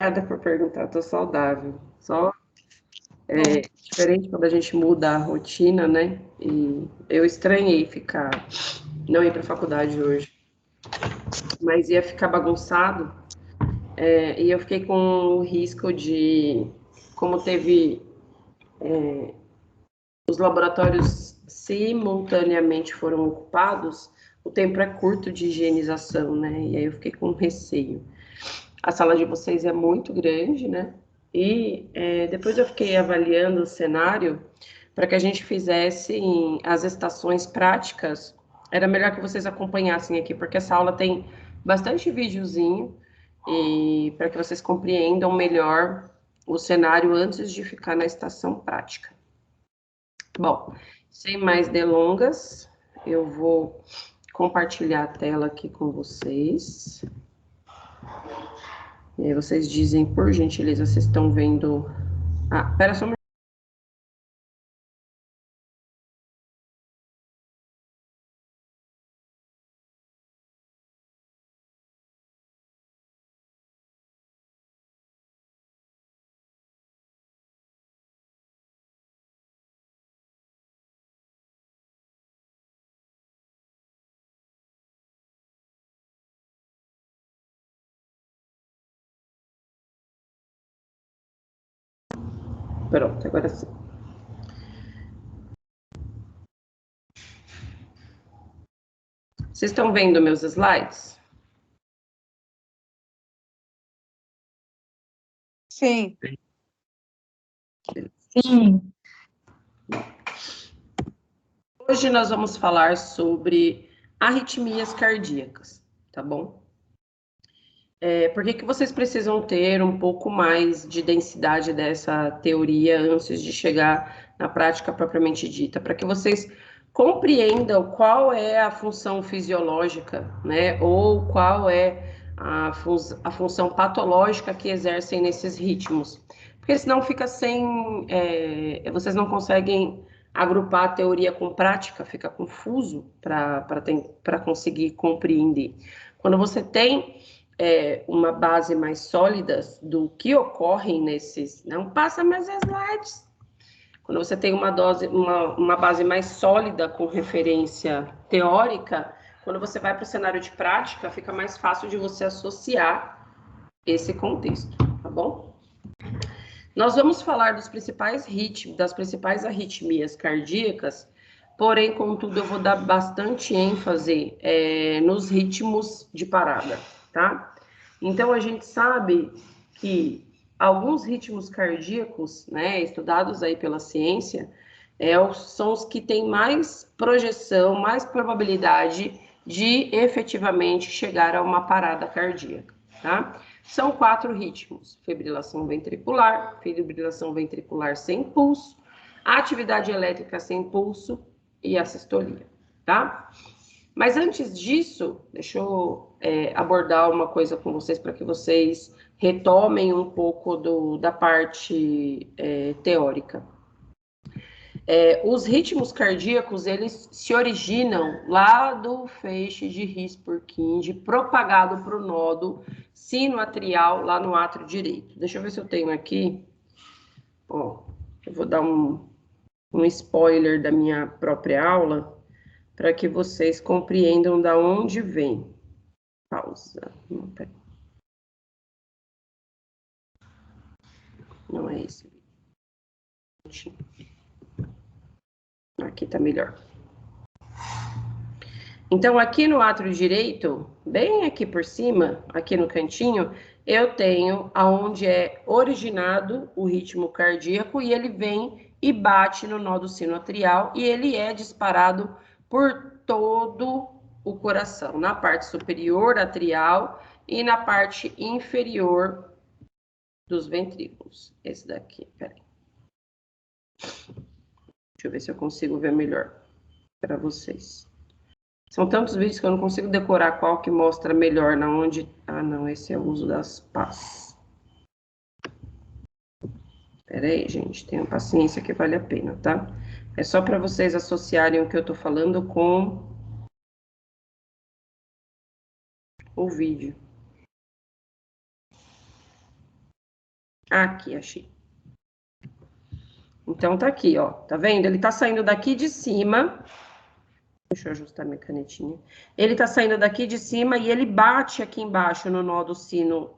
Obrigada por perguntar, tô saudável. Só é diferente quando a gente muda a rotina, né? E eu estranhei não ir para a faculdade hoje, mas ia ficar bagunçado, e eu fiquei com o risco de, como teve os laboratórios simultaneamente foram ocupados, o tempo é curto de higienização, né? E aí eu fiquei com receio. A sala de vocês é muito grande, né? E depois eu fiquei avaliando o cenário para que a gente fizesse as estações práticas. Era melhor que vocês acompanhassem aqui, porque essa aula tem bastante videozinho e para que vocês compreendam melhor o cenário antes de ficar na estação prática. Bom, sem mais delongas, eu vou compartilhar a tela aqui com vocês. E aí vocês dizem, por gentileza, vocês estão vendo... Ah, espera só um minuto. Pronto, agora sim. Vocês estão vendo meus slides? Sim. Sim. Hoje nós vamos falar sobre arritmias cardíacas, tá bom? Por que vocês precisam ter um pouco mais de densidade dessa teoria antes de chegar na prática propriamente dita? Para que vocês compreendam qual é a função fisiológica, né? Ou qual é a função patológica que exercem nesses ritmos. Porque senão fica sem... vocês não conseguem agrupar a teoria com prática, fica confuso para conseguir compreender. Quando você tem uma base mais sólida do que ocorre nesses... Não passa mais slides. Quando você tem uma base mais sólida com referência teórica, quando você vai para o cenário de prática, fica mais fácil de você associar esse contexto, tá bom? Nós vamos falar dos principais ritmos, das principais arritmias cardíacas, porém, contudo, eu vou dar bastante ênfase nos ritmos de parada, tá? Então, a gente sabe que alguns ritmos cardíacos, né, estudados aí pela ciência, são os que têm mais projeção, mais probabilidade de efetivamente chegar a uma parada cardíaca, tá? São 4 ritmos: fibrilação ventricular sem pulso, atividade elétrica sem pulso e a sistolia, tá? Mas antes disso, deixa eu abordar uma coisa com vocês para que vocês retomem um pouco da parte teórica. Os ritmos cardíacos, eles se originam lá do feixe de His-Purkinje, propagado para o nodo sinoatrial, lá no átrio direito. Deixa eu ver se eu tenho aqui. Ó, eu vou dar um spoiler da minha própria aula, para que vocês compreendam da onde vem. Pausa. Não é esse. Aqui tá melhor. Então, aqui no átrio direito, bem aqui por cima, aqui no cantinho, eu tenho aonde é originado o ritmo cardíaco e ele vem e bate no nódo sinoatrial e ele é disparado por todo o coração, na parte superior atrial e na parte inferior dos ventrículos. Esse daqui, peraí. Deixa eu ver se eu consigo ver melhor para vocês. São tantos vídeos que eu não consigo decorar qual que mostra melhor na onde... Ah, não, esse é o uso das pás. Espera aí, gente, tenham paciência que vale a pena, tá? É só para vocês associarem o que eu tô falando com o vídeo. Aqui, achei. Então, tá aqui, ó. Tá vendo? Ele tá saindo daqui de cima. Deixa eu ajustar minha canetinha. Ele tá saindo daqui de cima e ele bate aqui embaixo no nó do sino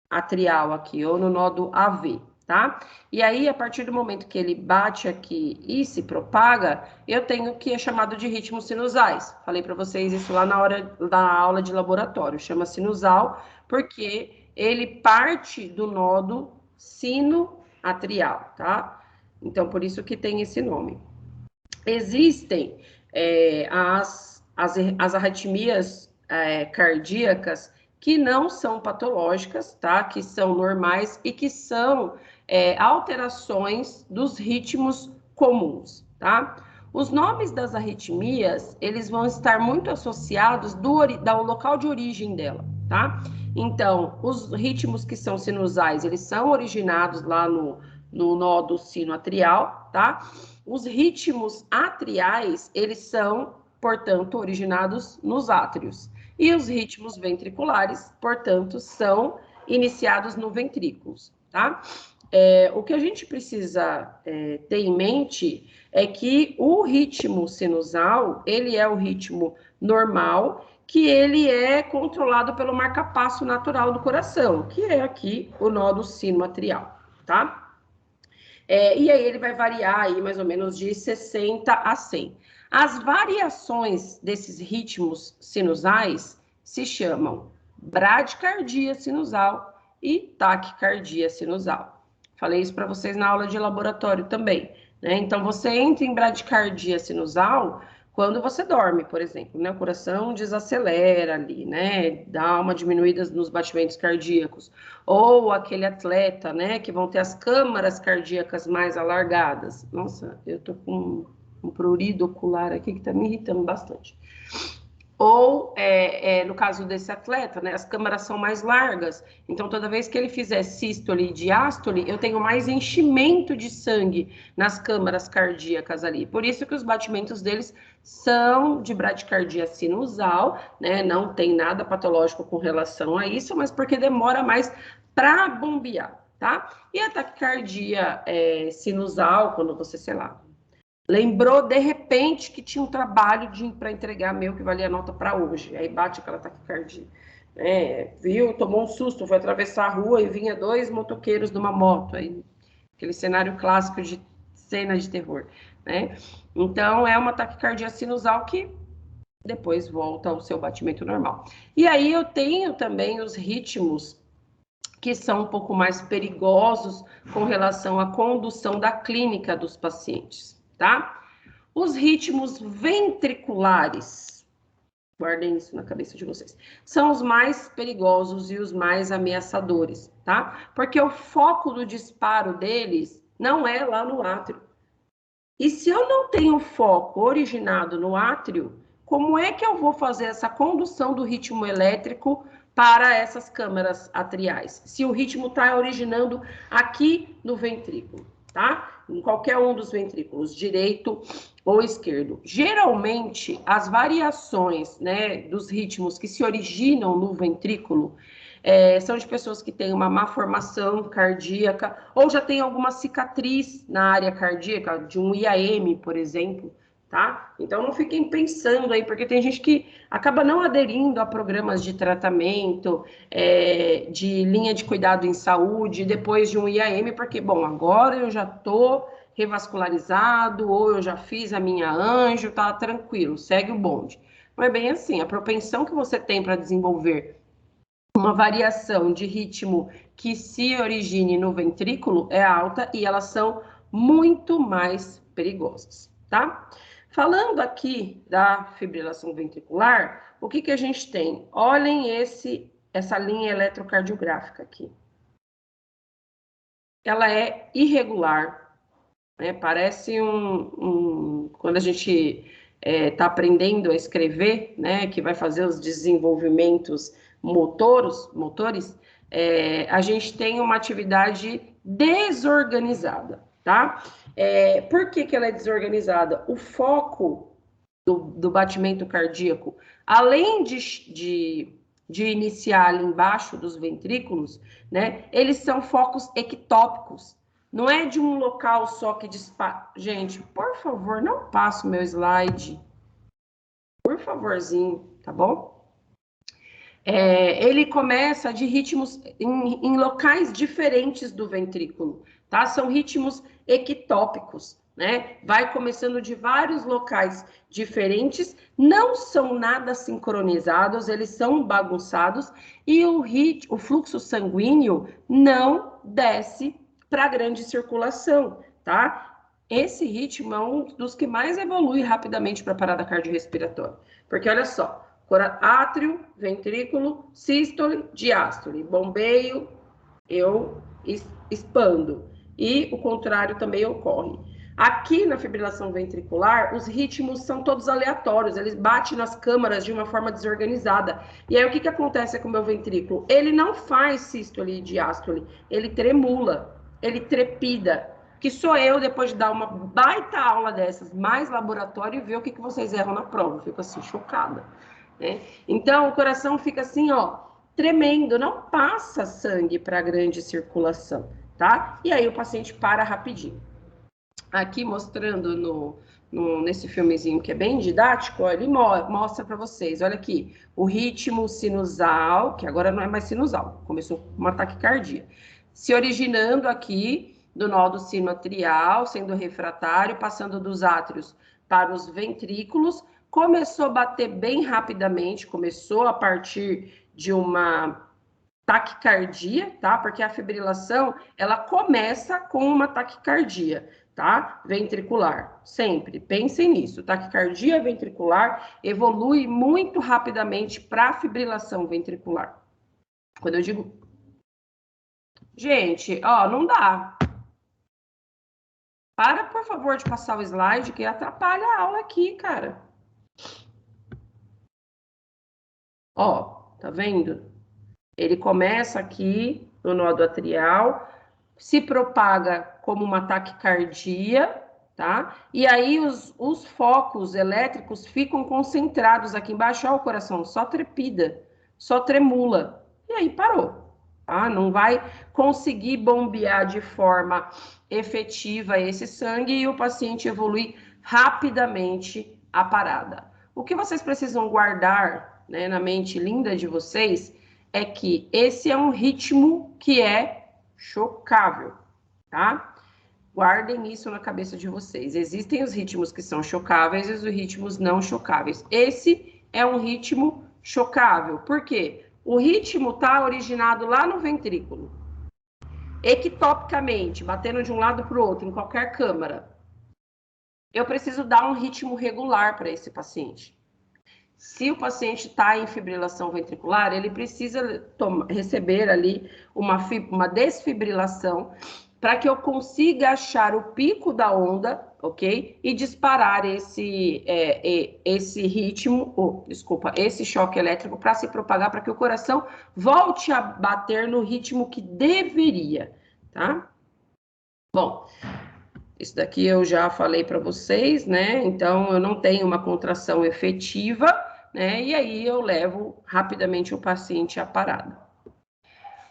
atrial aqui, ou no nó do AV, tá? E aí, a partir do momento que ele bate aqui e se propaga, eu tenho o que é chamado de ritmos sinusais. Falei para vocês isso lá na hora da aula de laboratório. Chama sinusal porque ele parte do nódo sino-atrial, tá? Então, por isso que tem esse nome. Existem as arritmias cardíacas que não são patológicas, tá? Que são normais e que são alterações dos ritmos comuns, tá? Os nomes das arritmias, eles vão estar muito associados do local de origem dela, tá? Então, os ritmos que são sinusais, eles são originados lá no nó do sino atrial, tá? Os ritmos atriais, eles são, portanto, originados nos átrios. E os ritmos ventriculares, portanto, são iniciados no ventrículos, tá? O que a gente precisa ter em mente é que o ritmo sinusal, ele é o ritmo normal, que ele é controlado pelo marcapasso natural do coração, que é aqui o nó do sino atrial, tá? E aí ele vai variar aí mais ou menos de 60 a 100. As variações desses ritmos sinusais se chamam bradicardia sinusal e taquicardia sinusal. Falei isso para vocês na aula de laboratório também, né? Então, você entra em bradicardia sinusal quando você dorme, por exemplo, né? O coração desacelera ali, né? Dá uma diminuída nos batimentos cardíacos. Ou aquele atleta, né? Que vão ter as câmaras cardíacas mais alargadas. Nossa, eu tô com um prurido ocular aqui que tá me irritando bastante. Ou, no caso desse atleta, né, as câmaras são mais largas, então toda vez que ele fizer sístole e diástole, eu tenho mais enchimento de sangue nas câmaras cardíacas ali. Por isso que os batimentos deles são de bradicardia sinusal, né, não tem nada patológico com relação a isso, mas porque demora mais para bombear, tá? E a taquicardia sinusal, quando você, sei lá, lembrou de repente que tinha um trabalho para entregar meu que valia a nota para hoje. Aí bate aquela taquicardia. Viu? Tomou um susto, foi atravessar a rua e vinha 2 motoqueiros numa moto. Aí, aquele cenário clássico de cena de terror, né? Então, é uma taquicardia sinusal que depois volta ao seu batimento normal. E aí eu tenho também os ritmos que são um pouco mais perigosos com relação à condução da clínica dos pacientes, tá? Os ritmos ventriculares, guardem isso na cabeça de vocês, são os mais perigosos e os mais ameaçadores, tá? Porque o foco do disparo deles não é lá no átrio. E se eu não tenho foco originado no átrio, como é que eu vou fazer essa condução do ritmo elétrico para essas câmaras atriais? Se o ritmo está originando aqui no ventrículo, tá? Em qualquer um dos ventrículos, direito ou esquerdo. Geralmente, as variações, né, dos ritmos que se originam no ventrículo são de pessoas que têm uma má formação cardíaca ou já tem alguma cicatriz na área cardíaca, de um IAM, por exemplo, tá? Então, não fiquem pensando aí, porque tem gente que acaba não aderindo a programas de tratamento, de linha de cuidado em saúde, depois de um IAM, porque, bom, agora eu já tô revascularizado, ou eu já fiz a minha anjo, tá tranquilo, segue o bonde. Não é bem assim, a propensão que você tem para desenvolver uma variação de ritmo que se origine no ventrículo é alta e elas são muito mais perigosas, tá? Falando aqui da fibrilação ventricular, o que que a gente tem? Olhem essa linha eletrocardiográfica aqui. Ela é irregular, né? Parece quando a gente está aprendendo a escrever, né? Que vai fazer os desenvolvimentos motores, a gente tem uma atividade desorganizada, tá? Por que ela é desorganizada? O foco do batimento cardíaco, além de de iniciar ali embaixo dos ventrículos, né? Eles são focos ectópicos. Não é de um local só que dispara. Gente, por favor, não passe o meu slide. Por favorzinho, tá bom? Ele começa de ritmos em locais diferentes do ventrículo, tá? São ritmos ectópicos, né? Vai começando de vários locais diferentes, não são nada sincronizados, eles são bagunçados e o fluxo sanguíneo não desce para a grande circulação, tá? Esse ritmo é um dos que mais evolui rapidamente para a parada cardiorrespiratória, porque olha só, átrio, ventrículo, sístole, diástole. Bombeio, eu expando. E o contrário também ocorre. Aqui na fibrilação ventricular, os ritmos são todos aleatórios, eles batem nas câmaras de uma forma desorganizada. E aí o que acontece com o meu ventrículo? Ele não faz sístole e diástole, ele tremula, ele trepida. Que sou eu, depois de dar uma baita aula dessas, mais laboratório, e ver o que vocês erram na prova. Eu fico assim, chocada. Né? Então, o coração fica assim, ó, tremendo, não passa sangue para a grande circulação, tá? E aí o paciente para rapidinho. Aqui mostrando nesse filmezinho que é bem didático, ó, ele mostra para vocês, olha aqui, o ritmo sinusal, que agora não é mais sinusal, começou com uma taquicardia, se originando aqui do nó do sino atrial, sendo refratário, passando dos átrios para os ventrículos, começou a bater bem rapidamente, começou a partir de uma taquicardia, tá? Porque a fibrilação, ela começa com uma taquicardia, tá? Ventricular, sempre, pensem nisso. Taquicardia ventricular evolui muito rapidamente para a fibrilação ventricular. Quando eu digo... Gente, ó, não dá. Para, por favor, de passar o slide, que atrapalha a aula aqui, cara. Ó, tá vendo? Ele começa aqui no nódo atrial, se propaga como uma taquicardia, tá? E aí os focos elétricos ficam concentrados aqui embaixo, ó, o coração só trepida, só tremula. E aí parou, tá? Não vai conseguir bombear de forma efetiva esse sangue e o paciente evolui rapidamente a parada. O que vocês precisam guardar, né, na mente linda de vocês é que esse é um ritmo que é chocável, tá? Guardem isso na cabeça de vocês. Existem os ritmos que são chocáveis e os ritmos não chocáveis. Esse é um ritmo chocável. Por quê? O ritmo está originado lá no ventrículo. Ectopicamente, batendo de um lado para o outro, em qualquer câmara. Eu preciso dar um ritmo regular para esse paciente. Se o paciente está em fibrilação ventricular, ele precisa receber ali uma desfibrilação para que eu consiga achar o pico da onda, ok? E disparar esse ritmo, esse choque elétrico para se propagar, para que o coração volte a bater no ritmo que deveria, tá? Bom, isso daqui eu já falei para vocês, né? Então, eu não tenho uma contração efetiva, né? E aí eu levo rapidamente o paciente à parada.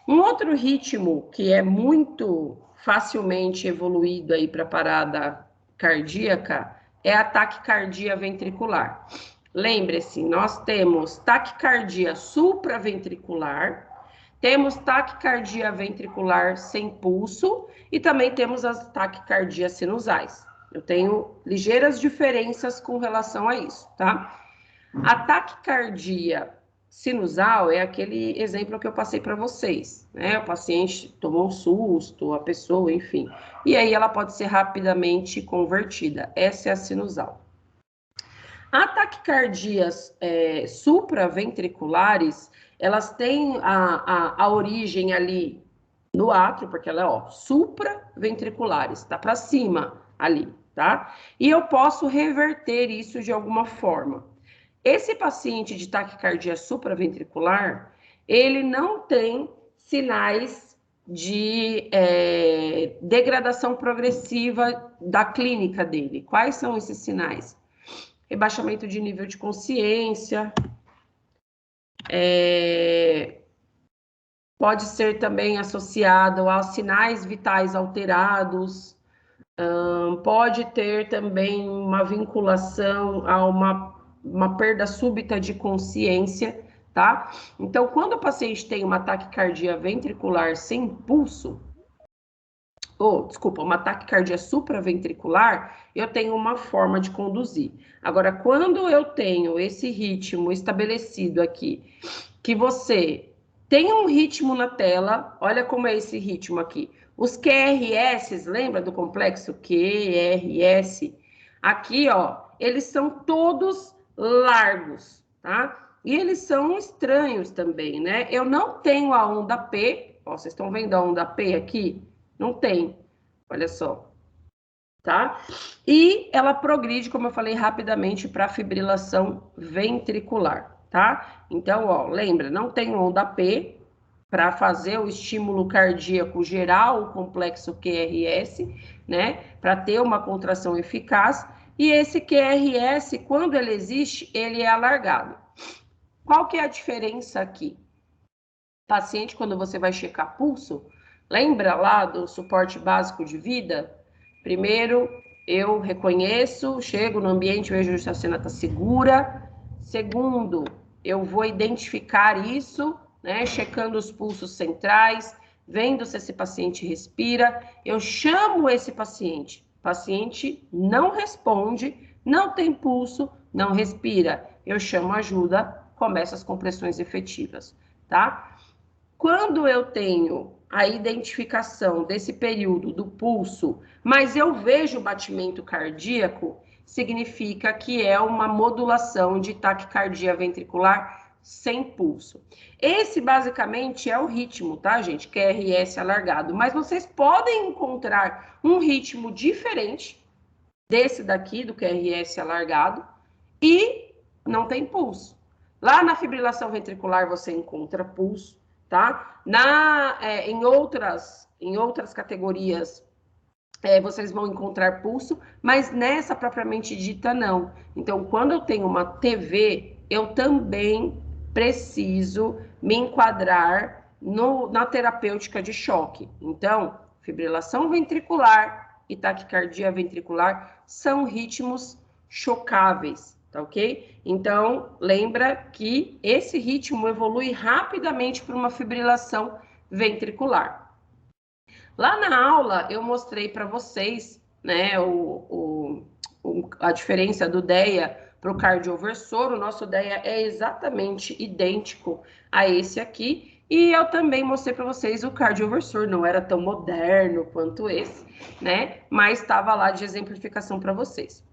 Um outro ritmo que é muito facilmente evoluído aí para parada cardíaca é a taquicardia ventricular. Lembre-se, nós temos taquicardia supraventricular, temos taquicardia ventricular sem pulso e também temos as taquicardias sinusais. Eu tenho ligeiras diferenças com relação a isso, tá? A taquicardia sinusal é aquele exemplo que eu passei para vocês, né? O paciente tomou um susto, a pessoa, enfim. E aí ela pode ser rapidamente convertida. Essa é a sinusal. A taquicardias supraventriculares, elas têm a origem ali no átrio, porque ela é, ó, supraventriculares, tá para cima ali, tá? E eu posso reverter isso de alguma forma. Esse paciente de taquicardia supraventricular, ele não tem sinais de degradação progressiva da clínica dele. Quais são esses sinais? Rebaixamento de nível de consciência, Pode ser também associado a sinais vitais alterados, pode ter também uma vinculação a uma perda súbita de consciência, tá? Então, quando o paciente tem uma taquicardia ventricular sem pulso, uma taquicardia supraventricular, eu tenho uma forma de conduzir. Agora, quando eu tenho esse ritmo estabelecido aqui, que você tem um ritmo na tela, olha como é esse ritmo aqui. Os QRS, lembra do complexo QRS? Aqui, ó, eles são todos largos, tá? E eles são estranhos também, né? Eu não tenho a onda P, ó, vocês estão vendo a onda P aqui? Não tem, olha só, tá? E ela progride, como eu falei, rapidamente para fibrilação ventricular, tá? Então, ó, lembra, não tem onda P para fazer o estímulo cardíaco gerar o complexo QRS, né? Para ter uma contração eficaz. E esse QRS, quando ele existe, ele é alargado. Qual que é a diferença aqui? Paciente, quando você vai checar pulso, lembra lá do suporte básico de vida? Primeiro, eu reconheço, chego no ambiente, vejo se a cena está segura. Segundo, eu vou identificar isso, né, checando os pulsos centrais, vendo se esse paciente respira. Eu chamo esse paciente. O paciente não responde, não tem pulso, não respira. Eu chamo ajuda, começo as compressões efetivas, tá? Quando eu tenho a identificação desse período do pulso, mas eu vejo o batimento cardíaco, significa que é uma modulação de taquicardia ventricular sem pulso. Esse basicamente é o ritmo, tá, gente? QRS alargado, mas vocês podem encontrar um ritmo diferente desse daqui, do QRS alargado, e não tem pulso. Lá na fibrilação ventricular você encontra pulso, tá? Em outras categorias vocês vão encontrar pulso, mas nessa propriamente dita não. Então, quando eu tenho uma TV, eu também preciso me enquadrar na terapêutica de choque. Então, fibrilação ventricular e taquicardia ventricular são ritmos chocáveis, tá ok? Então, lembra que esse ritmo evolui rapidamente para uma fibrilação ventricular. Lá na aula, eu mostrei para vocês, né, a diferença do DEA para o cardioversor. O nosso DEA é exatamente idêntico a esse aqui. E eu também mostrei para vocês o cardioversor, não era tão moderno quanto esse, né? Mas estava lá de exemplificação para vocês.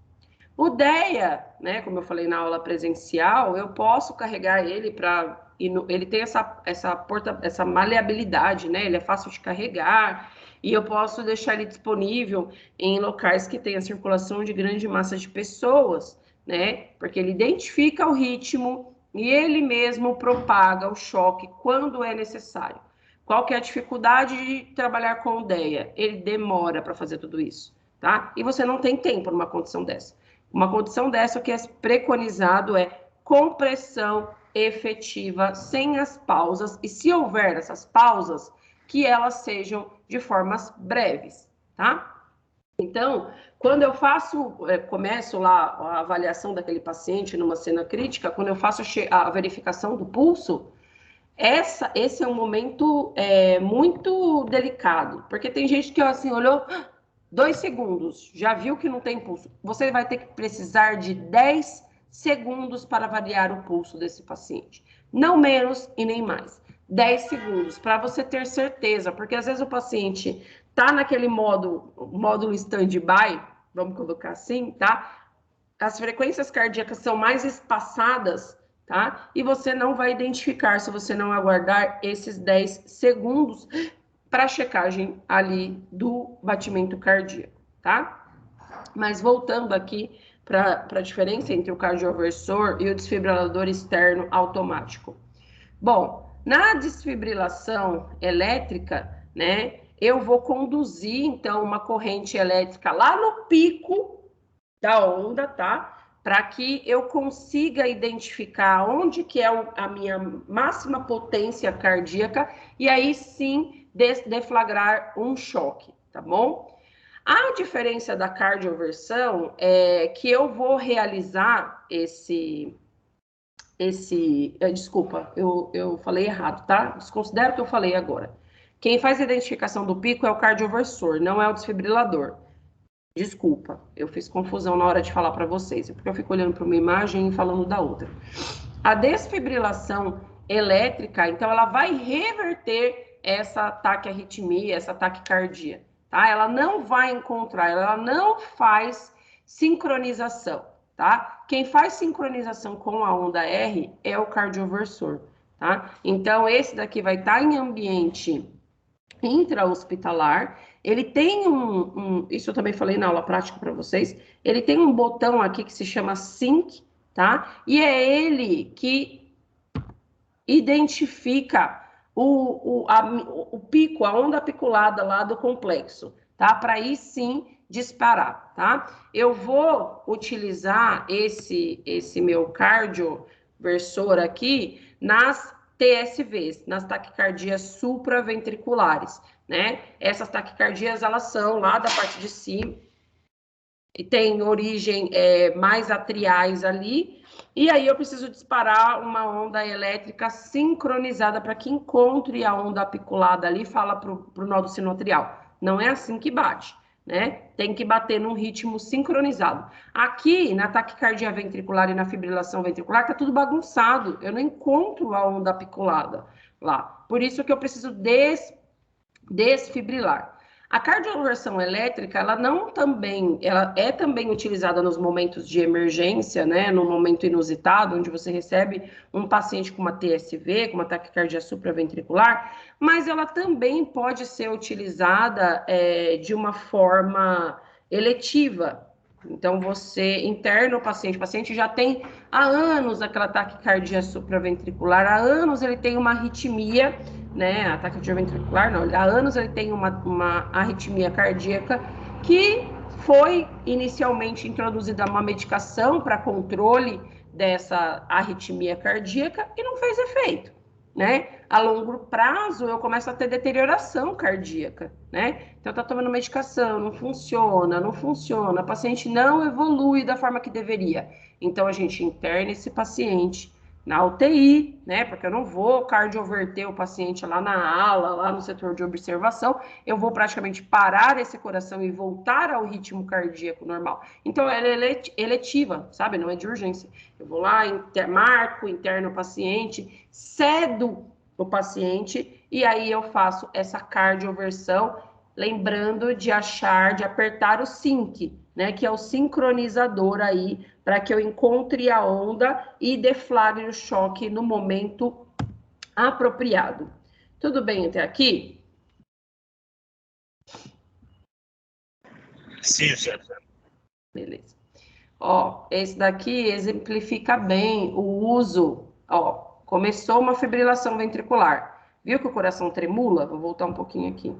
O DEA, né, como eu falei na aula presencial, eu posso carregar ele para... Ele tem essa maleabilidade, né? Ele é fácil de carregar e eu posso deixar ele disponível em locais que tenha circulação de grande massa de pessoas, né? Porque ele identifica o ritmo e ele mesmo propaga o choque quando é necessário. Qual que é a dificuldade de trabalhar com o DEA? Ele demora para fazer tudo isso, tá? E você não tem tempo numa condição dessa. Uma condição dessa, o que é preconizado é compressão efetiva, sem as pausas, e se houver essas pausas, que elas sejam de formas breves, tá? Então, quando eu começo lá a avaliação daquele paciente numa cena crítica, quando eu faço a verificação do pulso, esse é um momento muito delicado, porque tem gente que assim olhou 2 segundos, já viu que não tem pulso. Você vai ter que precisar de 10 segundos para avaliar o pulso desse paciente. Não menos e nem mais. 10 segundos, para você ter certeza, porque às vezes o paciente está naquele módulo stand-by, vamos colocar assim, tá? As frequências cardíacas são mais espaçadas, tá? E você não vai identificar se você não aguardar esses 10 segundos para a checagem ali do batimento cardíaco, tá? Mas voltando aqui para a diferença entre o cardioversor e o desfibrilador externo automático. Bom, na desfibrilação elétrica, né, eu vou conduzir, então, uma corrente elétrica lá no pico da onda, tá? para que eu consiga identificar onde que é a minha máxima potência cardíaca e aí sim deflagrar um choque, tá bom? A diferença da cardioversão é que eu vou realizar desculpa, eu falei errado, tá? Desconsidero o que eu falei agora. Quem faz a identificação do pico é o cardioversor, não é o desfibrilador. Desculpa, eu fiz confusão na hora de falar para vocês, porque eu fico olhando para uma imagem e falando da outra. A desfibrilação elétrica, então, ela vai reverter essa taquiarritmia, essa taquicardia, tá? Ela não vai encontrar, ela não faz sincronização, tá? Quem faz sincronização com a onda R é o cardioversor, tá? Então, esse daqui vai estar em ambiente intra-hospitalar, ele tem isso eu também falei na aula prática para vocês, ele tem um botão aqui que se chama Sync, tá? E é ele que identifica o pico, a onda apiculada lá do complexo, tá? Para aí sim disparar, tá? Eu vou utilizar esse meu cardioversor aqui nas TSVs, nas taquicardias supraventriculares, né? Essas taquicardias, elas são lá da parte de cima, e tem origem mais atriais ali, e aí eu preciso disparar uma onda elétrica sincronizada para que encontre a onda apiculada ali e fala para o nó sinoatrial. Não é assim que bate, né? Tem que bater num ritmo sincronizado. Aqui, na taquicardia ventricular e na fibrilação ventricular, tá tudo bagunçado. Eu não encontro a onda apiculada lá. Por isso que eu preciso desfibrilar. A cardioversão elétrica, ela é também utilizada nos momentos de emergência, né, no momento inusitado, onde você recebe um paciente com uma TSV, com uma taquicardia supraventricular, mas ela também pode ser utilizada de uma forma eletiva. Então, você interna o paciente já tem há anos aquela taquicardia supraventricular, há anos ele tem uma arritmia, né, ataque ventricular, não, há anos ele tem uma arritmia cardíaca que foi inicialmente introduzida uma medicação para controle dessa arritmia cardíaca e não fez efeito, né? A longo prazo eu começo a ter deterioração cardíaca, né? Então tá tomando medicação, não funciona, a paciente não evolui da forma que deveria. Então a gente interna esse paciente na UTI, né? Porque eu não vou cardioverter o paciente lá na ala, lá no setor de observação, eu vou praticamente parar esse coração e voltar ao ritmo cardíaco normal. Então ela é eletiva, sabe? Não é de urgência. Eu vou lá, marco, interno o paciente, cedo o paciente e aí eu faço essa cardioversão, lembrando de apertar o sync, né? Que é o sincronizador aí para que eu encontre a onda e deflagre o choque no momento apropriado. Tudo bem até aqui? Sim, certo. Beleza. Ó, esse daqui exemplifica bem o uso. Ó, começou uma fibrilação ventricular. Viu que o coração tremula? Vou voltar um pouquinho aqui.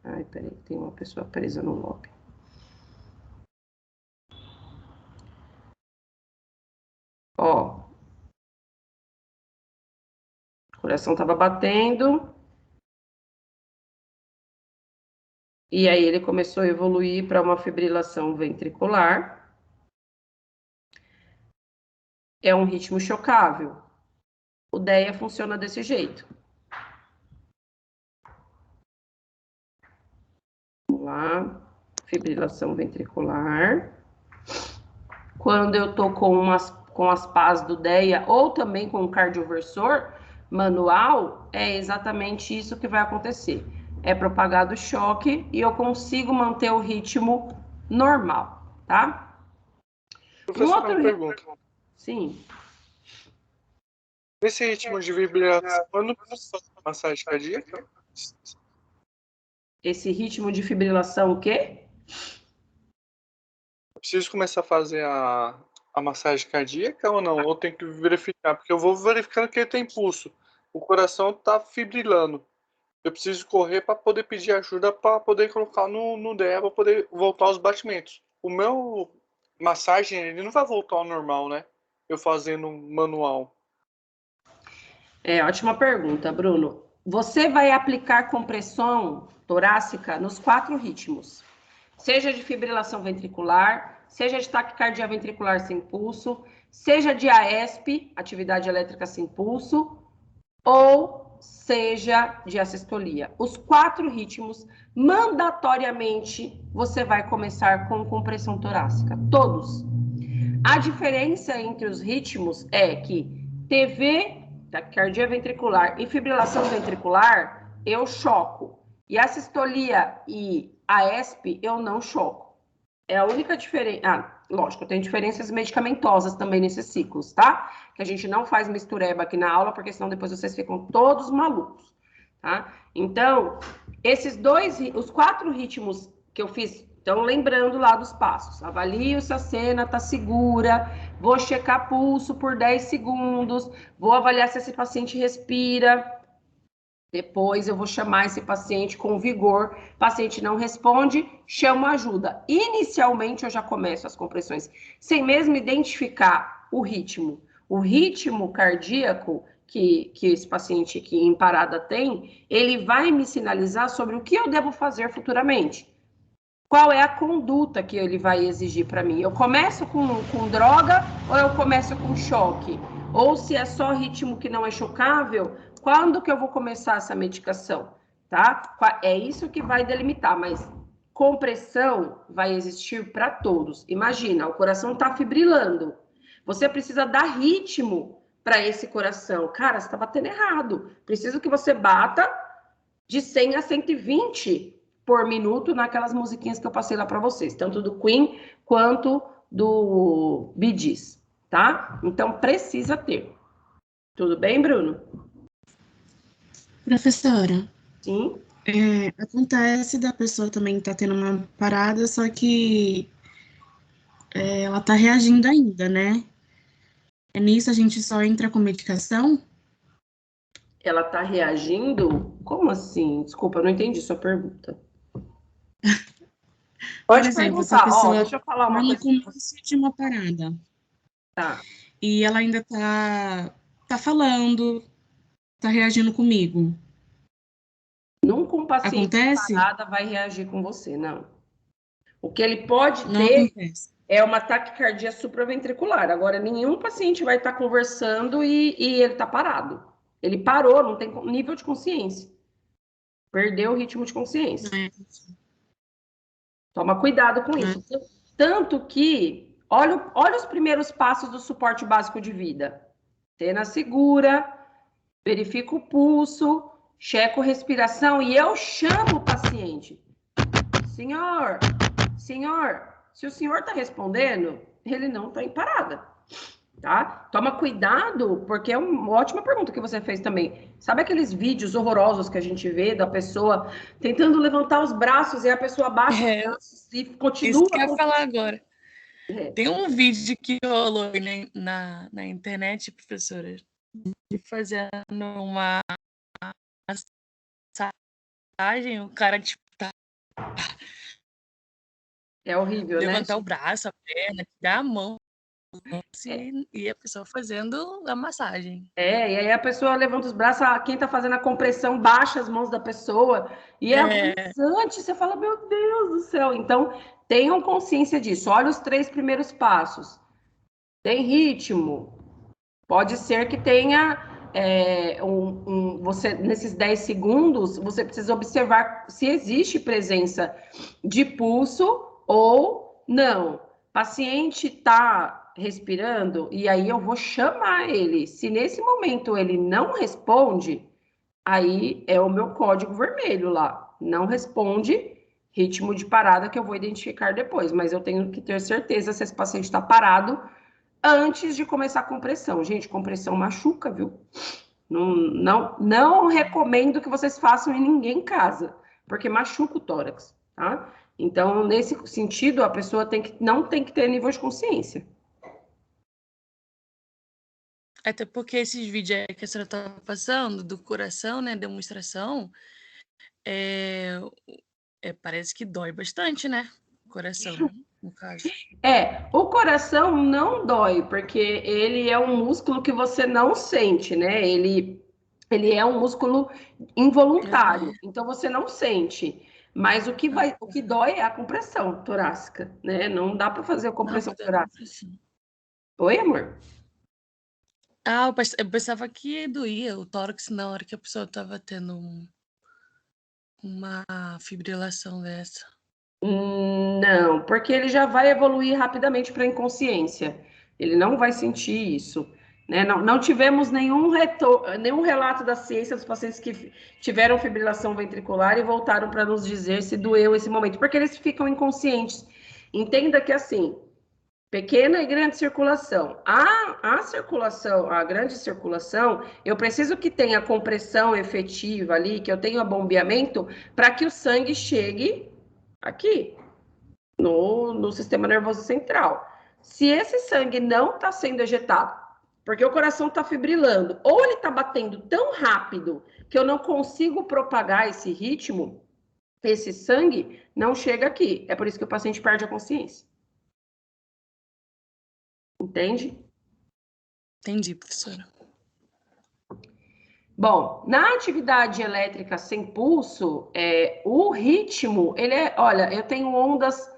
Ai, peraí, tem uma pessoa presa no lobby. Ó, o coração estava batendo. E aí ele começou a evoluir para uma fibrilação ventricular. É um ritmo chocável. O DEA funciona desse jeito. Vamos lá. Fibrilação ventricular. Quando eu tô com as pás do DEA ou também com o cardioversor manual, é exatamente isso que vai acontecer. É propagado o choque e eu consigo manter o ritmo normal, tá? Professor, uma pergunta. Sim. Nesse ritmo de vibração, eu não preciso fazer massagem cardíaca? Esse ritmo de fibrilação, o quê? Eu preciso começar a fazer a massagem cardíaca ou não? Ou tenho que verificar? Porque eu vou verificando que ele tem pulso. O coração está fibrilando. Eu preciso correr para poder pedir ajuda para poder colocar no DEA para poder voltar aos batimentos. O meu massagem, ele não vai voltar ao normal, né? Eu fazendo um manual. Ótima pergunta, Bruno. Você vai aplicar compressão torácica nos 4 ritmos, seja de fibrilação ventricular, seja de taquicardia ventricular sem pulso, seja de AESP, atividade elétrica sem pulso, ou seja de assistolia. Os 4 ritmos, mandatoriamente, você vai começar com compressão torácica, todos. A diferença entre os ritmos é que TV, taquicardia ventricular e fibrilação ventricular, eu choco. E a sistolia e a ESP, eu não choco. É a única diferença. Ah, lógico, tem diferenças medicamentosas também nesses ciclos, tá? Que a gente não faz mistureba aqui na aula, porque senão depois vocês ficam todos malucos, tá? Então, os 4 ritmos que eu fiz, então lembrando lá dos passos. Avalio se a cena tá segura, vou checar pulso por 10 segundos, vou avaliar se esse paciente respira. Depois eu vou chamar esse paciente com vigor. Paciente não responde, chamo ajuda. Inicialmente eu já começo as compressões, sem mesmo identificar o ritmo. O ritmo cardíaco que esse paciente aqui em parada tem, ele vai me sinalizar sobre o que eu devo fazer futuramente. Qual é a conduta que ele vai exigir para mim? Eu começo com droga ou eu começo com choque? Ou se é só ritmo que não é chocável, quando que eu vou começar essa medicação? Tá? É isso que vai delimitar, mas compressão vai existir para todos. Imagina, o coração está fibrilando. Você precisa dar ritmo para esse coração. Cara, você está batendo errado. Preciso que você bata de 100 a 120 por minuto naquelas musiquinhas que eu passei lá para vocês, tanto do Queen quanto do Bee Gees, tá? Então precisa ter. Tudo bem, Bruno? Professora, Sim. acontece da pessoa também estar tendo uma parada, só que ela está reagindo ainda, né? Nisso a gente só entra com medicação? Ela tá reagindo? Como assim? Desculpa, eu não entendi sua pergunta. Por Pode exemplo, se a perguntar. Ó, pessoa deixa eu falar está uma no coisa. começo de uma parada Tá. e ela ainda tá falando, tá reagindo comigo, Nunca um paciente em acontece? parada vai reagir com você, não. O que ele pode Não ter acontece. é uma taquicardia supraventricular. Agora, nenhum paciente vai estar conversando e ele está parado. Ele parou, não tem nível de consciência. Perdeu o ritmo de consciência. Né? Toma cuidado com isso. Tanto que, olha os primeiros passos do suporte básico de vida. Cena segura, verifico o pulso, checo respiração e eu chamo o paciente. Senhor, senhor, se o senhor está respondendo, ele não está em parada, tá? Toma cuidado, porque é uma ótima pergunta que você fez também. Sabe aqueles vídeos horrorosos que a gente vê da pessoa tentando levantar os braços e a pessoa baixa os braços e continua... Isso que eu ia falar agora. É. Tem um vídeo que rolou na internet, professora, de fazendo uma massagem, o cara, tipo, tá É horrível, levantar né? o braço, a perna, tirar a mão, e a pessoa fazendo a massagem. E aí a pessoa levanta os braços, quem tá fazendo a compressão baixa as mãos da pessoa, e é agonizante, você fala, meu Deus do céu. Então, tenham consciência disso. Olha os 3 primeiros passos. Tem ritmo. Pode ser que tenha você nesses 10 segundos, você precisa observar se existe presença de pulso ou não. Paciente está respirando e aí eu vou chamar ele. Se nesse momento ele não responde, aí é o meu código vermelho lá. Não responde, ritmo de parada que eu vou identificar depois, mas eu tenho que ter certeza se esse paciente está parado antes de começar a compressão. Gente, compressão machuca, viu? Não recomendo que vocês façam em ninguém em casa, porque machuca o tórax, tá? Então, nesse sentido, a pessoa não tem que ter nível de consciência. Até porque esses vídeos aí que a senhora estava passando, do coração, né, demonstração, parece que dói bastante, né, o coração. no caso. O coração não dói, porque ele é um músculo que você não sente, né? Ele é um músculo involuntário, então você não sente. Mas o que dói é a compressão torácica, né? Não dá para fazer a compressão torácica. Oi, amor? Eu pensava que doía o tórax na hora que a pessoa estava tendo uma fibrilação dessa. Não, porque ele já vai evoluir rapidamente para inconsciência. Ele não vai sentir isso. Né? Não tivemos nenhum relato da ciência dos pacientes que tiveram fibrilação ventricular e voltaram para nos dizer se doeu esse momento, porque eles ficam inconscientes. Entenda que assim, pequena e grande circulação. A circulação, a grande circulação, eu preciso que tenha compressão efetiva ali, que eu tenha bombeamento, para que o sangue chegue aqui, no sistema nervoso central. Se esse sangue não está sendo ejetado, porque o coração está fibrilando, ou ele está batendo tão rápido que eu não consigo propagar esse ritmo, esse sangue não chega aqui. É por isso que o paciente perde a consciência. Entende? Entendi, professora. Bom, na atividade elétrica sem pulso, o ritmo, olha, eu tenho ondas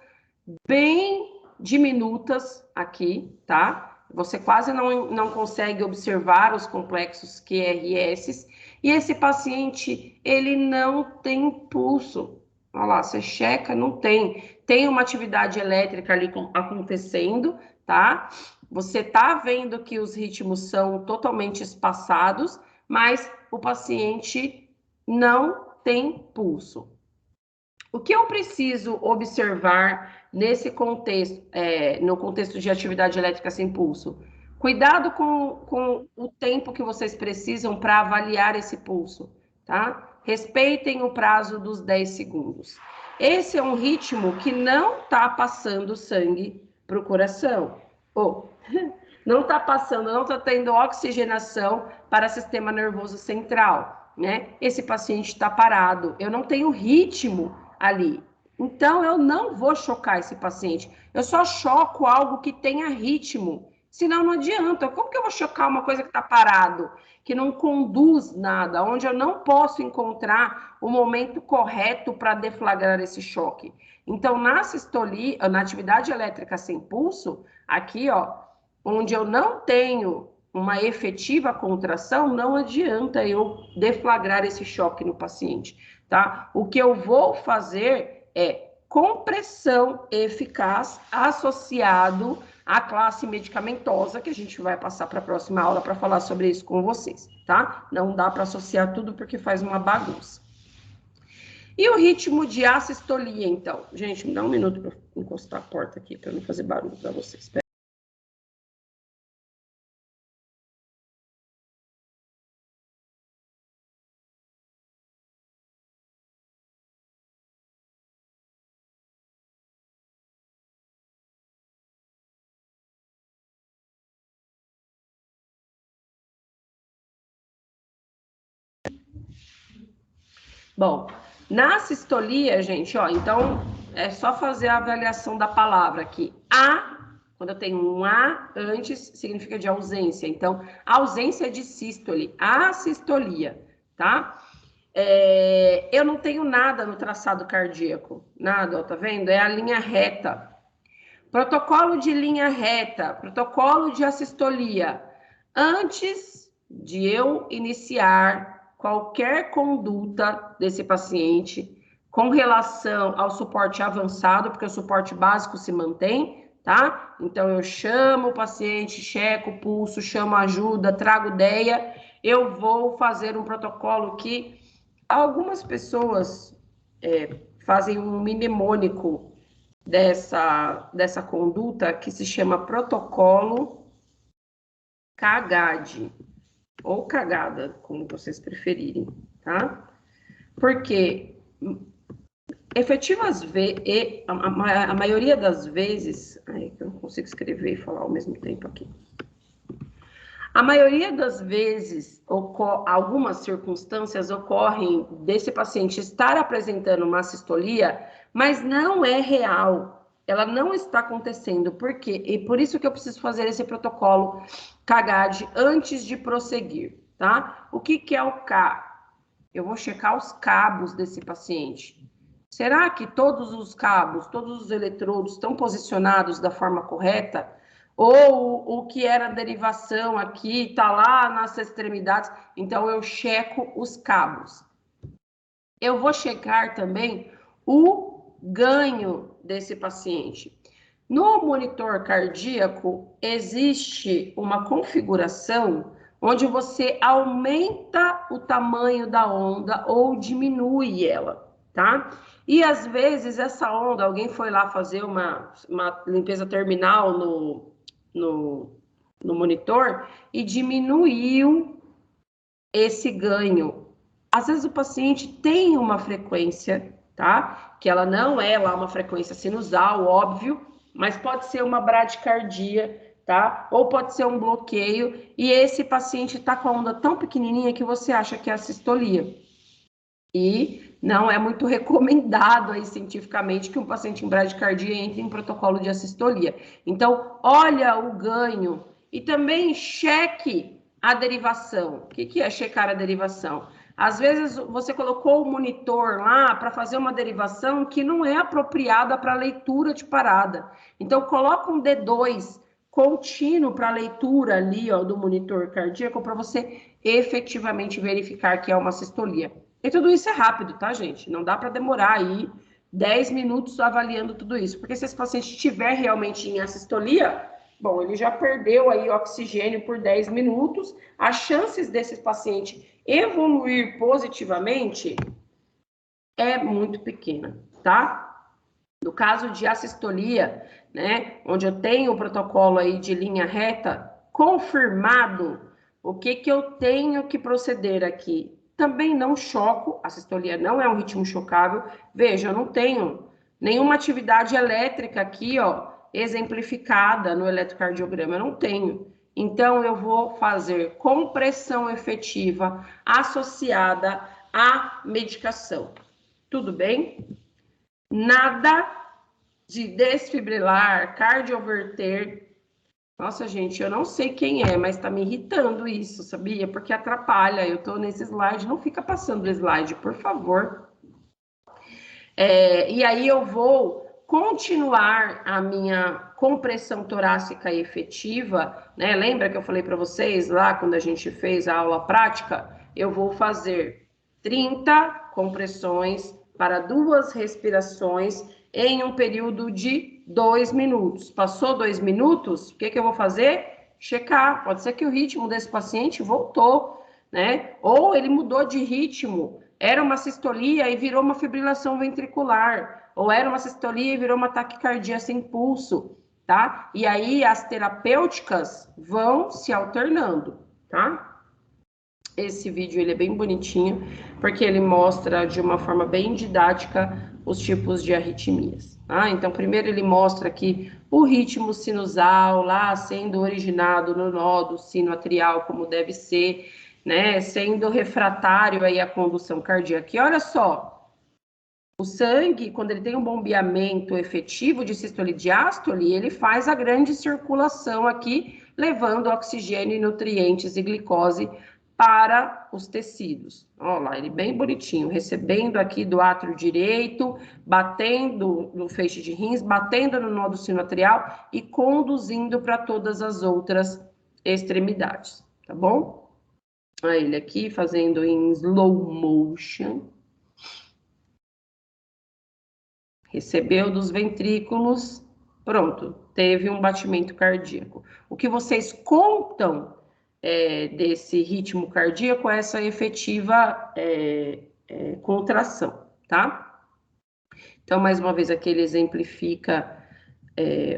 bem diminutas aqui, tá? Você quase não consegue observar os complexos QRS, e esse paciente, ele não tem pulso. Olha lá, você checa, não tem. Tem uma atividade elétrica ali acontecendo, tá? Você tá vendo que os ritmos são totalmente espaçados, mas o paciente não tem pulso. O que eu preciso observar nesse contexto, no contexto de atividade elétrica sem pulso? Cuidado com o tempo que vocês precisam para avaliar esse pulso, tá? Respeitem o prazo dos 10 segundos. Esse é um ritmo que não está passando sangue para o coração. Não está passando, não está tendo oxigenação para o sistema nervoso central, né? Esse paciente está parado, eu não tenho ritmo ali. Então, eu não vou chocar esse paciente. Eu só choco algo que tenha ritmo. Senão, não adianta. Como que eu vou chocar uma coisa que está parado, que não conduz nada, onde eu não posso encontrar o momento correto para deflagrar esse choque? Então, na sistolia, na atividade elétrica sem pulso, aqui, onde eu não tenho uma efetiva contração, não adianta eu deflagrar esse choque no paciente, tá? O que eu vou fazer é compressão eficaz associado à classe medicamentosa, que a gente vai passar para a próxima aula para falar sobre isso com vocês, tá? Não dá para associar tudo porque faz uma bagunça. E o ritmo de assistolia, então? Gente, me dá um minuto para encostar a porta aqui, para não fazer barulho para vocês. Bom, na sistolia, gente, então é só fazer a avaliação da palavra aqui. Quando eu tenho um A antes, significa de ausência. Então, ausência de sístole, assistolia, tá? Eu não tenho nada no traçado cardíaco, nada, tá vendo? É a linha reta. Protocolo de linha reta, protocolo de assistolia. Antes de eu iniciar qualquer conduta desse paciente com relação ao suporte avançado, porque o suporte básico se mantém, tá? Então, eu chamo o paciente, checo o pulso, chamo ajuda, trago ideia, eu vou fazer um protocolo que algumas pessoas fazem um mnemônico dessa conduta que se chama protocolo CAGAD, ou cagada, como vocês preferirem, tá? Porque a maioria das vezes, eu não consigo escrever e falar ao mesmo tempo aqui. A maioria das vezes, algumas circunstâncias ocorrem desse paciente estar apresentando uma sistolia, mas não é real. ela não está acontecendo. Por quê? E por isso que eu preciso fazer esse protocolo CAGAD antes de prosseguir, tá? O que é o CA? Eu vou checar os cabos desse paciente. Será que todos os cabos, todos os eletrodos estão posicionados da forma correta? Ou o que era derivação aqui está lá nas extremidades? Então, eu checo os cabos. Eu vou checar também o ganho desse paciente. No monitor cardíaco, existe uma configuração onde você aumenta o tamanho da onda ou diminui ela, tá? E às vezes essa onda, alguém foi lá fazer uma limpeza terminal no monitor e diminuiu esse ganho. Às vezes o paciente tem uma frequência, tá? Que ela não é lá uma frequência sinusal, óbvio, mas pode ser uma bradicardia, tá? Ou pode ser um bloqueio, e esse paciente tá com a onda tão pequenininha que você acha que é a sistolia. E não é muito recomendado aí cientificamente que um paciente em bradicardia entre em protocolo de assistolia. Então, olha o ganho e também cheque a derivação. O que é checar a derivação? Às vezes você colocou o monitor lá para fazer uma derivação que não é apropriada para leitura de parada. Então, coloca um D2 contínuo para leitura ali, ó, do monitor cardíaco para você efetivamente verificar que é uma sistolia. E tudo isso é rápido, tá, gente? Não dá para demorar aí 10 minutos avaliando tudo isso. Porque se esse paciente estiver realmente em assistolia, bom, ele já perdeu aí oxigênio por 10 minutos. As chances desse paciente evoluir positivamente é muito pequena, tá? No caso de assistolia, né, onde eu tenho o protocolo aí de linha reta confirmado, o que eu tenho que proceder aqui? Também não choco, a sistolia não é um ritmo chocável. Veja, eu não tenho nenhuma atividade elétrica aqui, ó, exemplificada no eletrocardiograma, eu não tenho. Então, eu vou fazer compressão efetiva associada à medicação. Tudo bem? Nada de desfibrilar, cardioverter. Nossa, gente, eu não sei quem é, mas tá me irritando isso, sabia? Porque atrapalha. Eu tô nesse slide, não fica passando o slide, por favor. E aí eu vou continuar a minha compressão torácica efetiva, né? Lembra que eu falei para vocês lá quando a gente fez a aula prática? Eu vou fazer 30 compressões para 2 respirações em um período de 2 minutos. Passou 2 minutos, o que eu vou fazer? Checar. Pode ser que o ritmo desse paciente voltou, né? Ou ele mudou de ritmo. Era uma sistolia e virou uma fibrilação ventricular. Ou era uma sistolia e virou uma taquicardia sem pulso, tá? E aí as terapêuticas vão se alternando, tá? Esse vídeo ele é bem bonitinho, porque ele mostra de uma forma bem didática os tipos de arritmias. Tá? Então, primeiro ele mostra aqui o ritmo sinusal lá sendo originado no nó do sino atrial, como deve ser, né? Sendo refratário aí à condução cardíaca. E olha só, o sangue, quando ele tem um bombeamento efetivo de sístole e diástole, ele faz a grande circulação aqui, levando oxigênio, nutrientes e glicose para os tecidos. Olha lá, ele bem bonitinho, recebendo aqui do átrio direito, batendo no feixe de rins, batendo no nó do sino atrial e conduzindo para todas as outras extremidades, tá bom? Olha ele aqui fazendo em slow motion. Recebeu dos ventrículos, pronto, teve um batimento cardíaco. O que vocês contam desse ritmo cardíaco é essa efetiva contração, tá? Então, mais uma vez, aqui ele exemplifica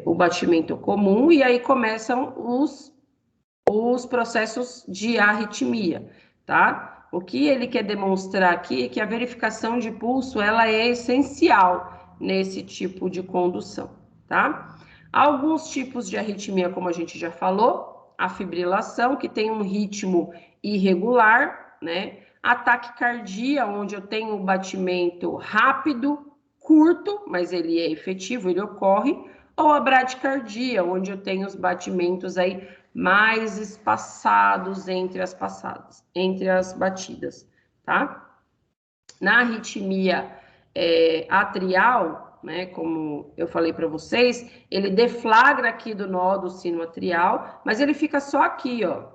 o batimento comum e aí começam os processos de arritmia, tá? O que ele quer demonstrar aqui é que a verificação de pulso, ela é essencial nesse tipo de condução, tá? Alguns tipos de arritmia, como a gente já falou, a fibrilação, que tem um ritmo irregular, né? A taquicardia, onde eu tenho um batimento rápido, curto, mas ele é efetivo, ele ocorre, ou a bradicardia, onde eu tenho os batimentos aí mais espaçados entre as passadas, entre as batidas, tá? Na arritmia atrial, né, como eu falei para vocês, ele deflagra aqui do nó do sino atrial, mas ele fica só aqui, ó,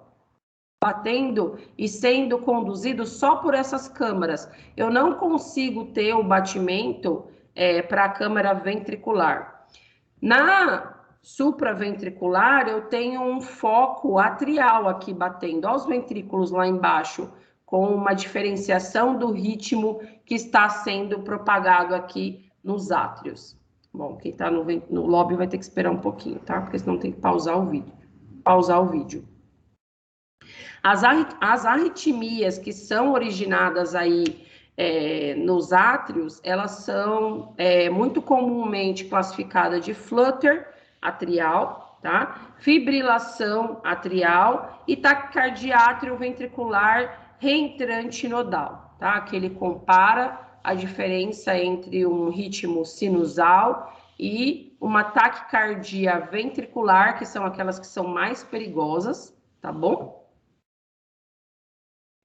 batendo e sendo conduzido só por essas câmaras. Eu não consigo ter o batimento para a câmara ventricular. Na supraventricular, eu tenho um foco atrial aqui batendo, olha os ventrículos lá embaixo, com uma diferenciação do ritmo que está sendo propagado aqui nos átrios. Bom, quem está no lobby vai ter que esperar um pouquinho, tá? Porque senão tem que pausar o vídeo. As arritmias que são originadas aí nos átrios, elas são muito comumente classificadas de flutter atrial, tá? Fibrilação atrial e taquicardia atrioventricular reentrante nodal, tá? Que ele compara a diferença entre um ritmo sinusal e uma taquicardia ventricular, que são aquelas que são mais perigosas, tá bom?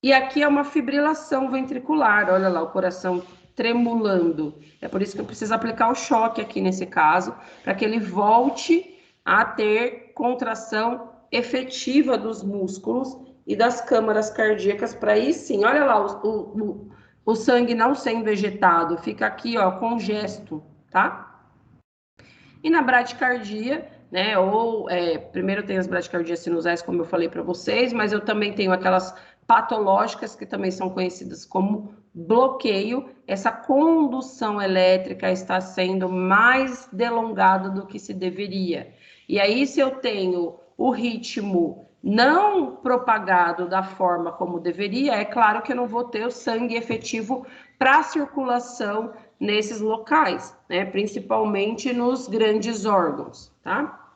E aqui é uma fibrilação ventricular, olha lá, o coração tremulando. É por isso que eu preciso aplicar o choque aqui nesse caso, para que ele volte a ter contração efetiva dos músculos e das câmaras cardíacas, para aí sim, olha lá, o sangue não sendo ejetado, fica aqui, ó, congesto, tá? E na bradicardia, né, primeiro tem as bradicardias sinusais, como eu falei para vocês, mas eu também tenho aquelas patológicas que também são conhecidas como bloqueio. Essa condução elétrica está sendo mais delongada do que se deveria. E aí, se eu tenho o ritmo não propagado da forma como deveria, é claro que eu não vou ter o sangue efetivo para a circulação nesses locais, né? Principalmente nos grandes órgãos, tá?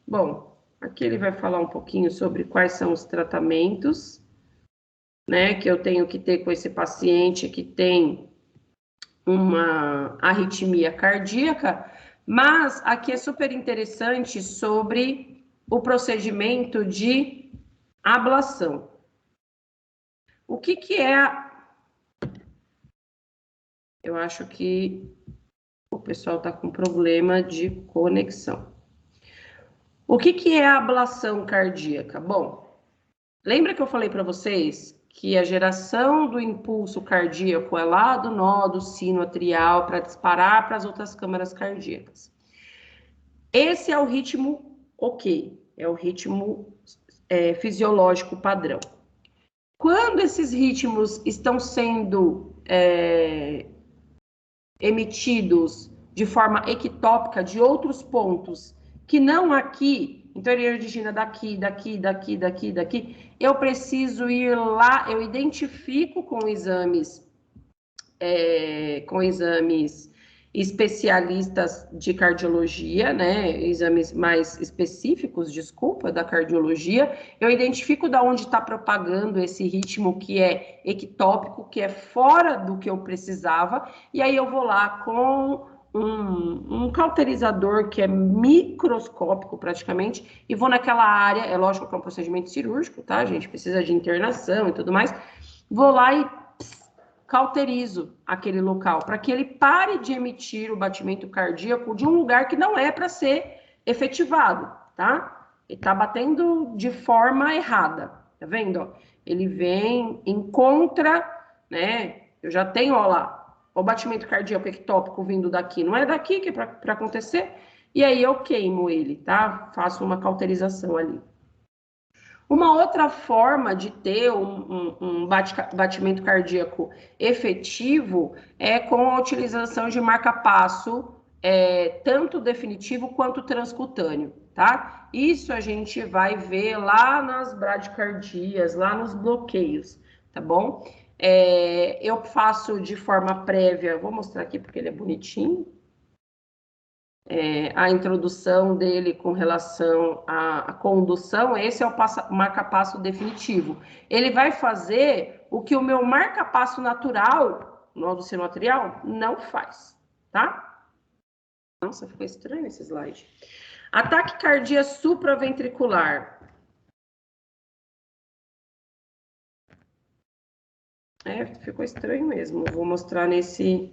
Bom, aqui ele vai falar um pouquinho sobre quais são os tratamentos, né, que eu tenho que ter com esse paciente que tem uma arritmia cardíaca, mas aqui é super interessante sobre o procedimento de ablação. O que é Eu acho que o pessoal está com problema de conexão. O que é a ablação cardíaca? Bom, lembra que eu falei para vocês que a geração do impulso cardíaco é lá do nó do sino atrial para disparar para as outras câmaras cardíacas. Esse é o ritmo ok, é o ritmo fisiológico padrão. Quando esses ritmos estão sendo emitidos de forma ectópica de outros pontos que não aqui, então ele origina daqui, eu preciso ir lá, eu identifico com exames especialistas de cardiologia, né, exames mais específicos, desculpa, da cardiologia, eu identifico da onde está propagando esse ritmo que é ectópico, que é fora do que eu precisava, e aí eu vou lá com um cauterizador que é microscópico praticamente, e vou naquela área, é lógico que é um procedimento cirúrgico, tá, gente? Precisa de internação e tudo mais, vou lá e cauterizo aquele local, para que ele pare de emitir o batimento cardíaco de um lugar que não é para ser efetivado, tá? Ele tá batendo de forma errada, tá vendo? Ele vem, encontra, né? Eu já tenho, ó lá, o batimento cardíaco ectópico vindo daqui, não é daqui que é para acontecer, e aí eu queimo ele, tá? Faço uma cauterização ali. Uma outra forma de ter um batimento cardíaco efetivo é com a utilização de marca-passo, tanto definitivo quanto transcutâneo, tá? Isso a gente vai ver lá nas bradicardias, lá nos bloqueios, tá bom? Eu faço de forma prévia, vou mostrar aqui porque ele é bonitinho, a introdução dele com relação à condução, esse é o marca-passo definitivo. Ele vai fazer o que o meu marca-passo natural, nó do sino atrial, não faz, tá? Nossa, ficou estranho esse slide. Ataque cardíaco supraventricular. Ficou estranho mesmo. Vou mostrar nesse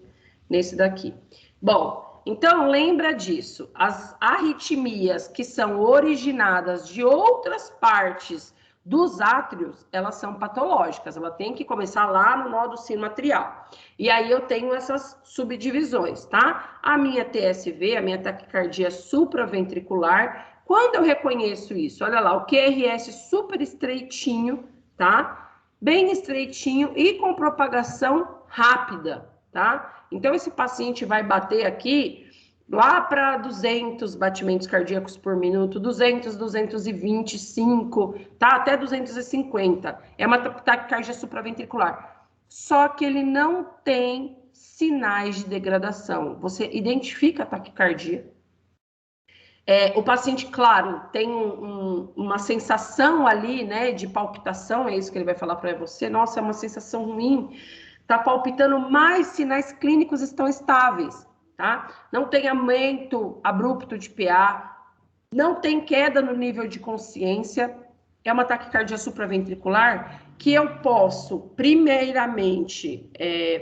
daqui. Bom, então lembra disso. As arritmias que são originadas de outras partes dos átrios, elas são patológicas. Ela tem que começar lá no nó do sino atrial. E aí eu tenho essas subdivisões, tá? A minha TSV, a minha taquicardia supraventricular. Quando eu reconheço isso, olha lá, o QRS super estreitinho, tá? Bem estreitinho e com propagação rápida, tá? Então, esse paciente vai bater aqui lá para 200 batimentos cardíacos por minuto, 200, 225, tá? Até 250. É uma taquicardia supraventricular. Só que ele não tem sinais de degradação. Você identifica a taquicardia. O paciente, claro, tem uma sensação ali, né, de palpitação, é isso que ele vai falar para você. Nossa, é uma sensação ruim, tá palpitando, mas sinais clínicos estão estáveis, tá? Não tem aumento abrupto de PA, não tem queda no nível de consciência, é uma taquicardia supraventricular que eu posso, primeiramente,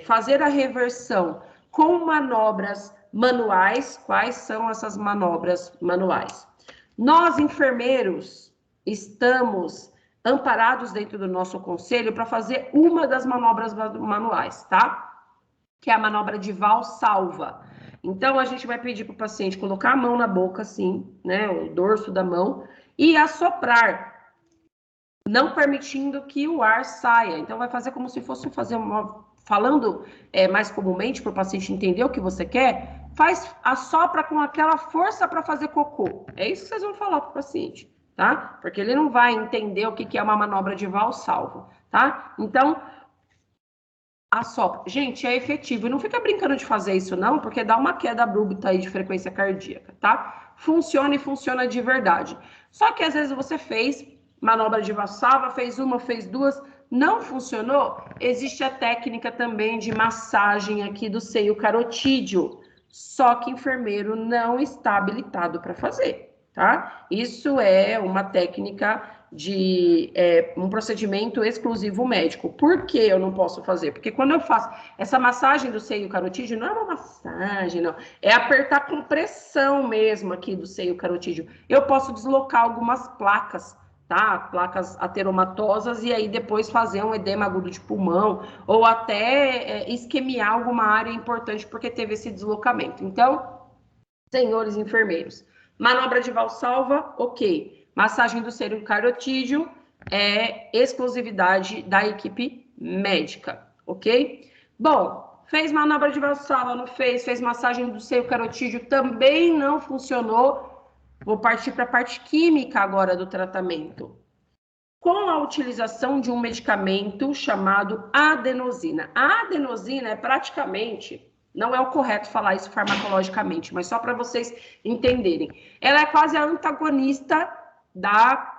fazer a reversão com manobras manuais. Quais são essas manobras manuais? Nós, enfermeiros, estamos amparados dentro do nosso conselho para fazer uma das manobras manuais, tá? Que é a manobra de Valsalva. Então, a gente vai pedir para o paciente colocar a mão na boca, assim, né, o dorso da mão, e assoprar, não permitindo que o ar saia. Então, vai fazer como se fosse fazer falando mais comumente para o paciente entender o que você quer, assopra com aquela força para fazer cocô. É isso que vocês vão falar para o paciente, tá? Porque ele não vai entender o que é uma manobra de Valsalva, tá? Então, assopra. Gente, é efetivo. E não fica brincando de fazer isso, não, porque dá uma queda abrupta aí de frequência cardíaca, tá? Funciona e funciona de verdade. Só que às vezes você fez manobra de Valsalva, fez uma, fez duas, não funcionou, existe a técnica também de massagem aqui do seio carotídeo, só que enfermeiro não está habilitado para fazer, tá? Isso é uma técnica de um procedimento exclusivo médico. Por que eu não posso fazer? Porque quando eu faço essa massagem do seio carotídeo, não é uma massagem, não. É apertar com pressão mesmo aqui do seio carotídeo. Eu posso deslocar algumas placas, tá? Placas ateromatosas, e aí depois fazer um edema agudo de pulmão, ou até isquemiar alguma área importante porque teve esse deslocamento. Então, senhores enfermeiros, manobra de Valsalva, ok. Massagem do seio carotídeo é exclusividade da equipe médica, ok? Bom, fez manobra de Valsalva, não fez, fez massagem do seio carotídeo, também não funcionou. Vou partir para a parte química agora do tratamento. Com a utilização de um medicamento chamado adenosina. A adenosina é praticamente, não é o correto falar isso farmacologicamente, mas só para vocês entenderem. Ela é quase a antagonista da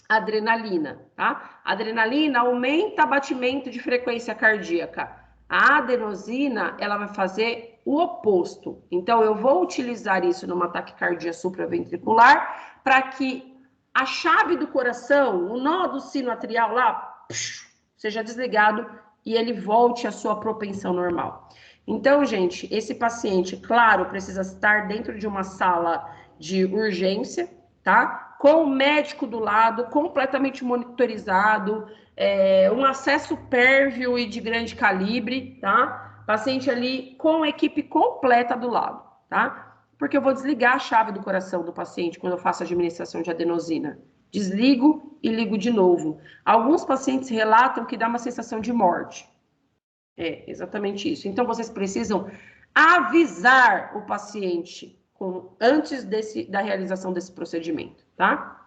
adrenalina, tá? A adrenalina aumenta o batimento de frequência cardíaca. A adenosina, ela vai fazer o oposto. Então, eu vou utilizar isso numa taquicardia supraventricular para que a chave do coração, o nó do sino atrial lá, seja desligado e ele volte à sua propensão normal. Então, gente, esse paciente, claro, precisa estar dentro de uma sala de urgência, tá? Com o médico do lado, completamente monitorizado, um acesso pérvio e de grande calibre, tá? Paciente ali com a equipe completa do lado, tá? Porque eu vou desligar a chave do coração do paciente quando eu faço a administração de adenosina. Desligo e ligo de novo. Alguns pacientes relatam que dá uma sensação de morte. É exatamente isso. Então, vocês precisam avisar o paciente antes da realização desse procedimento, tá?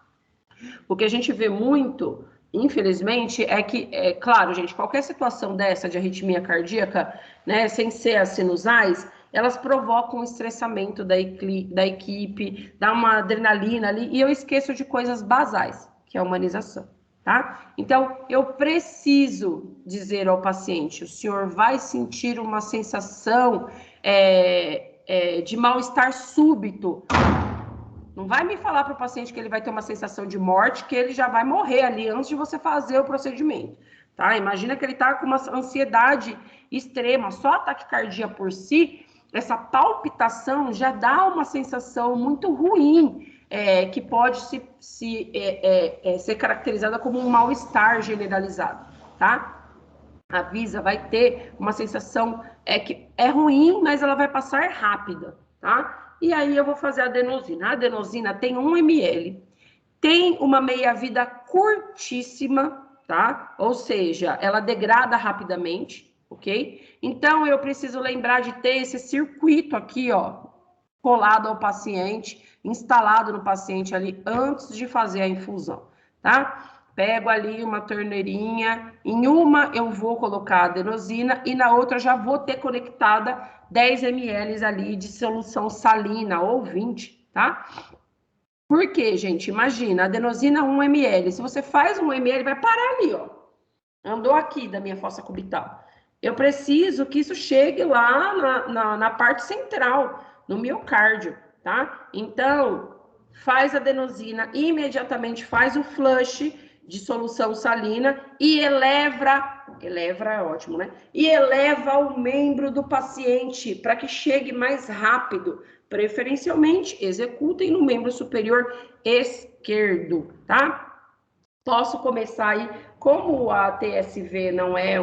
O que a gente vê muito, infelizmente, é que, claro, gente, qualquer situação dessa de arritmia cardíaca, né, sem ser as sinusais, elas provocam um estressamento da equipe, dá uma adrenalina ali, e eu esqueço de coisas basais, que é a humanização, tá? Então, eu preciso dizer ao paciente, o senhor vai sentir uma sensação de mal-estar súbito. Não vai me falar para o paciente que ele vai ter uma sensação de morte, que ele já vai morrer ali antes de você fazer o procedimento, tá? Imagina que ele está com uma ansiedade extrema, só a taquicardia por si, essa palpitação já dá uma sensação muito ruim, que pode ser caracterizada como um mal-estar generalizado, tá? A Visa vai ter uma sensação que é ruim, mas ela vai passar rápida, tá? E aí eu vou fazer a adenosina. A adenosina tem 1 ml, tem uma meia-vida curtíssima, tá? Ou seja, ela degrada rapidamente, ok? Então, eu preciso lembrar de ter esse circuito aqui, ó, colado ao paciente, instalado no paciente ali antes de fazer a infusão, tá? Pego ali uma torneirinha, em uma eu vou colocar a adenosina e na outra já vou ter conectada 10 ml ali de solução salina ou 20, tá? Por quê, gente? Imagina, a adenosina 1 ml. Se você faz 1 ml, vai parar ali, ó. Andou aqui da minha fossa cubital. Eu preciso que isso chegue lá na parte central, no miocárdio, tá? Então, faz a adenosina, imediatamente faz o flush de solução salina e eleva é ótimo, né? E eleva o membro do paciente para que chegue mais rápido. Preferencialmente, executem no membro superior esquerdo, tá? Posso começar aí, como a TSV não é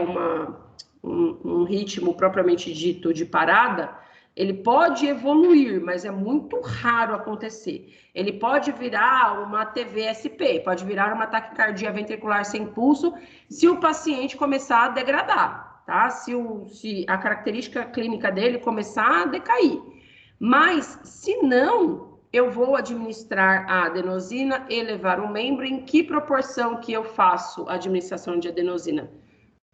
um ritmo propriamente dito de parada, ele pode evoluir, mas é muito raro acontecer. Ele pode virar uma TVSP, pode virar uma taquicardia ventricular sem pulso, se o paciente começar a degradar, tá? Se a característica clínica dele começar a decair. Mas, se não, eu vou administrar a adenosina, elevar o membro. Em que proporção que eu faço a administração de adenosina?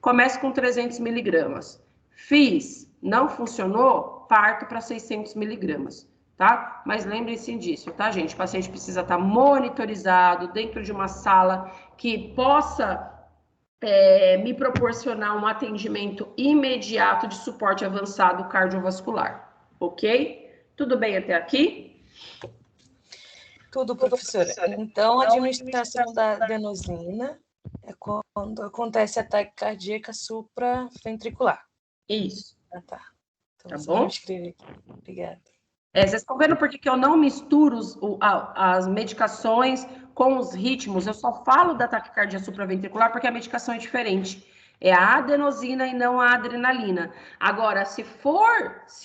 Começo com 300 miligramas. Fiz, não funcionou, parto para 600 miligramas, tá? Mas lembrem-se disso, tá, gente? O paciente precisa estar monitorizado dentro de uma sala que possa me proporcionar um atendimento imediato de suporte avançado cardiovascular, ok? Tudo bem até aqui? Tudo, professora. Então, a administração da adenosina é quando acontece ataque cardíaca supraventricular. Isso. Ah, tá. Então, Tá só bom? vou escrever aqui. Obrigada. Vocês estão vendo por que eu não misturo as medicações com os ritmos? Eu só falo da taquicardia supraventricular porque a medicação é diferente. É a adenosina e não a adrenalina. Agora, se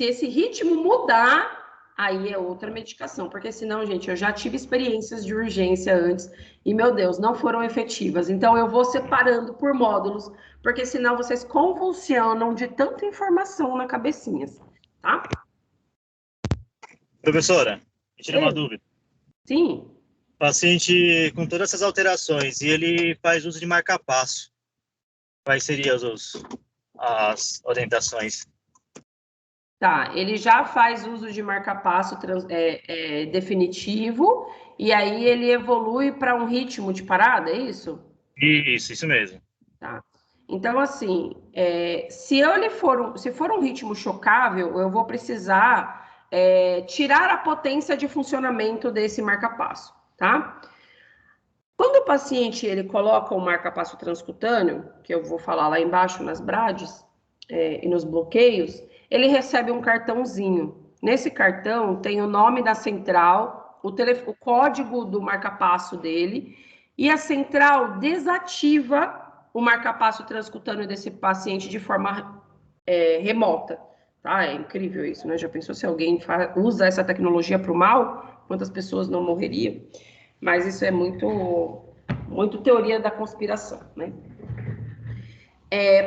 esse ritmo mudar, aí é outra medicação, porque senão, gente, eu já tive experiências de urgência antes e, meu Deus, não foram efetivas. Então, eu vou separando por módulos, porque senão vocês convulsionam de tanta informação na cabecinha, tá? Professora, me tira uma dúvida. Sim. Paciente com todas essas alterações e ele faz uso de marca-passo. Quais seriam as orientações? Tá, ele já faz uso de marca-passo definitivo e aí ele evolui para um ritmo de parada, é isso? Isso mesmo. Tá. Então, assim, se for um ritmo chocável, eu vou precisar tirar a potência de funcionamento desse marca-passo, tá? Quando o paciente ele coloca o marca-passo transcutâneo, que eu vou falar lá embaixo nas brades e nos bloqueios, ele recebe um cartãozinho. Nesse cartão tem o nome da central, o código do marca-passo dele, e a central desativa o marca-passo transcutâneo desse paciente de forma remota. Tá? É incrível isso, né? Já pensou se alguém usa essa tecnologia para o mal? Quantas pessoas não morreriam? Mas isso é muito teoria da conspiração, né?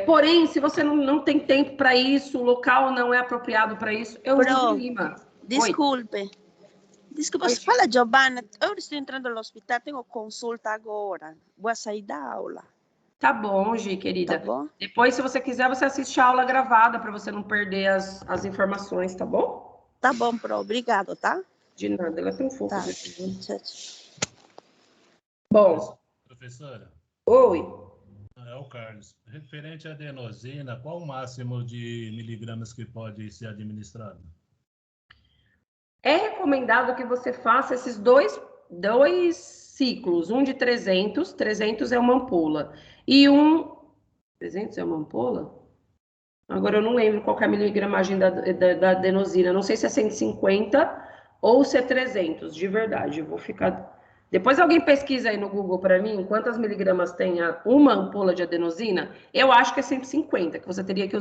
Porém, se você não tem tempo para isso, o local não é apropriado para isso, eu uso Lima. Desculpe. Desculpa, fala Giovanna, eu estou entrando no hospital, tenho consulta agora, vou sair da aula. Tá bom, Gi, querida. Tá bom? Depois, se você quiser, você assiste a aula gravada para você não perder as informações, tá bom? Tá bom, Pro, obrigado, tá? De nada, ela é tão fofa. Tá. Bom. Professora. Oi. É o Carlos. Referente à adenosina, qual o máximo de miligramas que pode ser administrado? É recomendado que você faça esses dois ciclos, um de 300, 300 é uma ampola, e 300 é uma ampola? Agora eu não lembro qual que é a miligramagem da adenosina, não sei se é 150 ou se é 300, de verdade, eu vou ficar... Depois alguém pesquisa aí no Google para mim quantas miligramas tem uma ampola de adenosina. Eu acho que é 150, que você teria que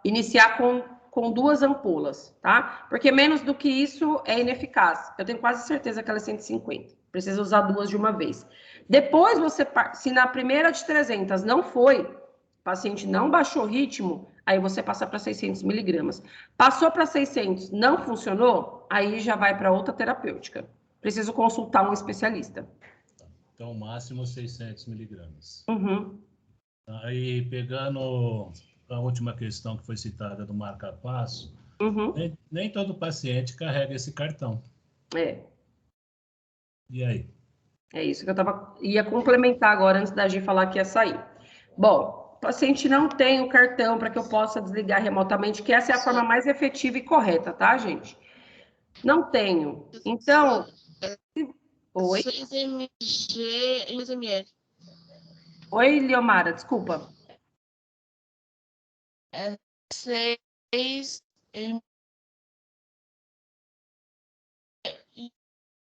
iniciar com 2 ampolas, tá? Porque menos do que isso é ineficaz. Eu tenho quase certeza que ela é 150. Precisa usar 2 de uma vez. Depois se na primeira de 300 não foi, o paciente não baixou o ritmo, aí você passa para 600 miligramas. Passou para 600, não funcionou, aí já vai para outra terapêutica. Preciso consultar um especialista. Então, máximo 600 miligramas. Uhum. Aí, pegando a última questão que foi citada do marca-passo, nem todo paciente carrega esse cartão. É. E aí? É isso que eu ia complementar agora, antes da Gi falar que ia sair. Bom, o paciente não tem o cartão para que eu possa desligar remotamente, que essa é a forma mais efetiva e correta, tá, gente? Não tenho. Então... Oi? 6 mg em 2 ml. Oi, Leomara, desculpa. É 6 ml.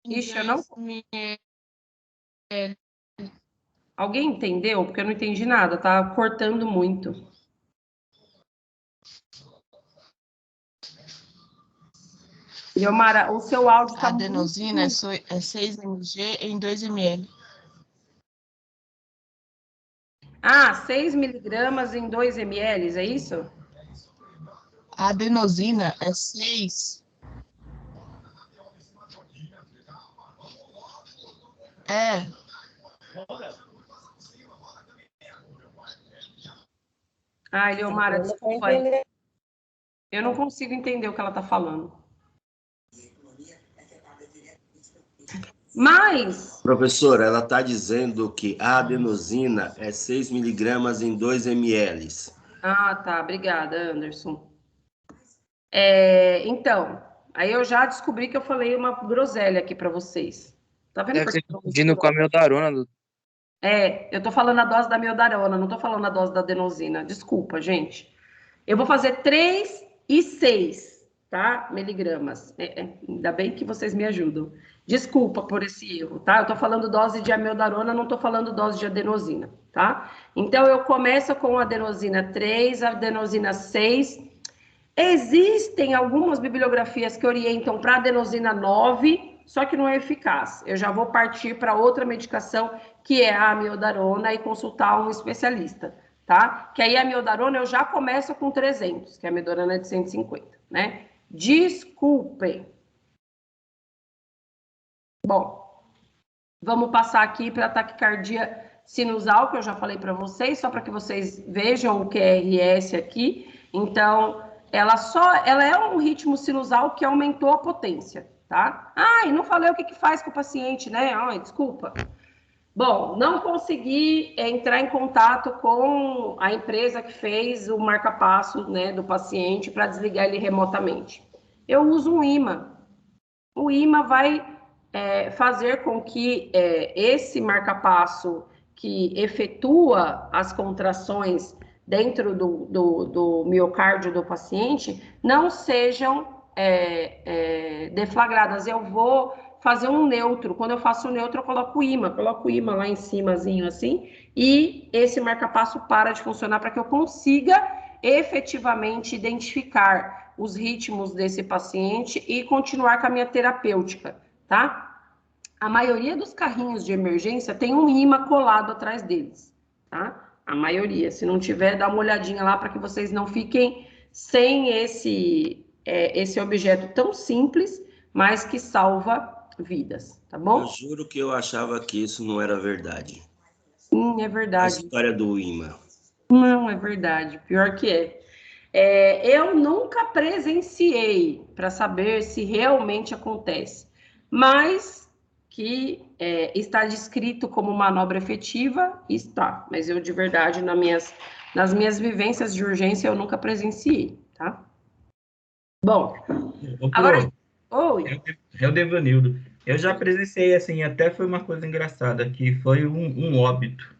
Ixi, eu não... Alguém entendeu? Porque eu não entendi nada, tá cortando muito. Leomara, o seu áudio tá Adenosina é 6 mg em 2 ml. Ah, 6 miligramas em 2 ml, é isso? A adenosina é 6. É. Ai, Leomara, desculpa aí. Eu não consigo entender o que ela tá falando. Mas... Professora, ela está dizendo que a adenosina é 6 miligramas em 2 ml. Ah, tá. Obrigada, Anderson. Então, aí eu já descobri que eu falei uma groselha aqui para vocês. Tá vendo? Deve ser confundindo com a amiodarona. Eu tô falando a dose da amiodarona, não tô falando a dose da adenosina. Desculpa, gente. Eu vou fazer 3 e 6, tá? Miligramas. Ainda bem que vocês me ajudam. Desculpa por esse erro, tá? Eu tô falando dose de amiodarona, não tô falando dose de adenosina, tá? Então, eu começo com adenosina 3, adenosina 6. Existem algumas bibliografias que orientam para adenosina 9, só que não é eficaz. Eu já vou partir para outra medicação, que é a amiodarona, e consultar um especialista, tá? Que aí a amiodarona eu já começo com 300, que a amiodarona é de 150, né? Desculpem. Bom, vamos passar aqui para a taquicardia sinusal, que eu já falei para vocês, só para que vocês vejam o QRS aqui. Então, ela é um ritmo sinusal que aumentou a potência, tá? E não falei o que faz com o paciente, né? Ai, desculpa. Bom, não consegui entrar em contato com a empresa que fez o marca-passo, né, do paciente para desligar ele remotamente. Eu uso um imã. O imã vai fazer com que esse marca-passo que efetua as contrações dentro do miocárdio do paciente não sejam deflagradas. Eu vou fazer um neutro. Quando eu faço o neutro, eu coloco o imã lá em cimazinho assim, e esse marca-passo para de funcionar para que eu consiga efetivamente identificar os ritmos desse paciente e continuar com a minha terapêutica, tá? A maioria dos carrinhos de emergência tem um imã colado atrás deles, tá? A maioria. Se não tiver, dá uma olhadinha lá para que vocês não fiquem sem esse objeto tão simples, mas que salva vidas, tá bom? Eu juro que eu achava que isso não era verdade. Sim, é verdade. A história do imã. Não, é verdade. Pior que eu nunca presenciei para saber se realmente acontece, mas que está descrito como manobra efetiva, está, mas eu, de verdade, nas minhas vivências de urgência, eu nunca presenciei, tá? Bom, agora... Oi. É o Devanildo. Eu já presenciei, assim, até foi uma coisa engraçada, que foi um óbito.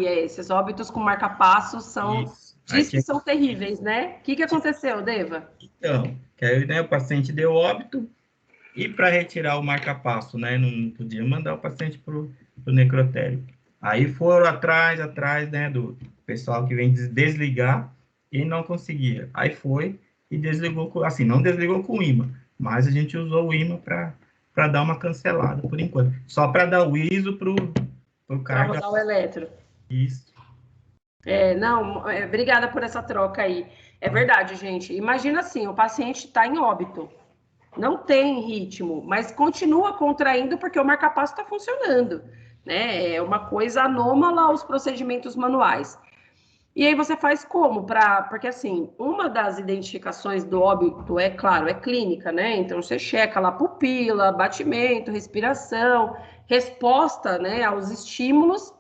Esses óbitos com marca-passo são... Diz que são terríveis, né? O que aconteceu, Deva? Então, que aí, né, o paciente deu óbito e para retirar o marca-passo, né, não podia mandar o paciente para o necrotério. Aí foram atrás, né, do pessoal que vem desligar e não conseguia. Aí foi e desligou, assim, não desligou com o ímã, mas a gente usou o ímã para dar uma cancelada, por enquanto. Só para dar o ISO para o cara... Para rodar o eletro. Isso. Obrigada por essa troca aí. É verdade, gente. Imagina assim, o paciente está em óbito, não tem ritmo, mas continua contraindo porque o marca-passo está funcionando, né? É uma coisa anômala aos procedimentos manuais. E aí você faz como? Porque, assim, uma das identificações do óbito é, claro, é clínica, né? Então, você checa lá pupila, batimento, respiração, resposta, né, aos estímulos,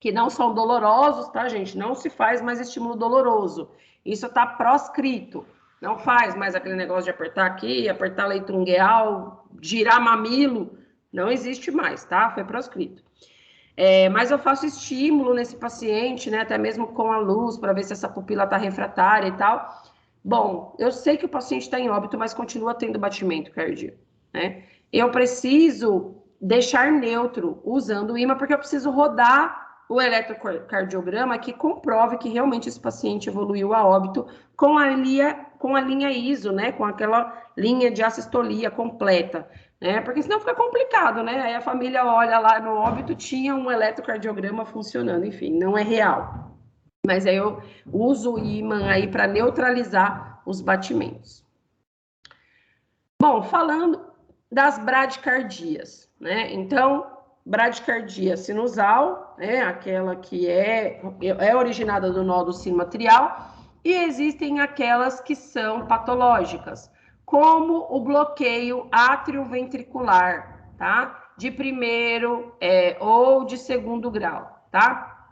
que não são dolorosos, tá, gente? Não se faz mais estímulo doloroso. Isso está proscrito. Não faz mais aquele negócio de apertar aqui, apertar leito ungueal, girar mamilo. Não existe mais, tá? Foi proscrito. Mas eu faço estímulo nesse paciente, né? Até mesmo com a luz, para ver se essa pupila está refratária e tal. Bom, eu sei que o paciente está em óbito, mas continua tendo batimento cardíaco, né? Eu preciso deixar neutro usando o ímã, porque eu preciso rodar o eletrocardiograma que comprove que realmente esse paciente evoluiu a óbito com a linha ISO, né? Com aquela linha de assistolia completa, né? Porque senão fica complicado, né? Aí a família olha lá no óbito, tinha um eletrocardiograma funcionando, enfim, não é real. Mas aí eu uso o ímã aí para neutralizar os batimentos. Bom, falando das bradicardias, né? Então, bradicardia sinusal, né? Aquela que é originada do nó do sino atrial, e existem aquelas que são patológicas, como o bloqueio atrioventricular, tá? De primeiro ou de segundo grau, tá?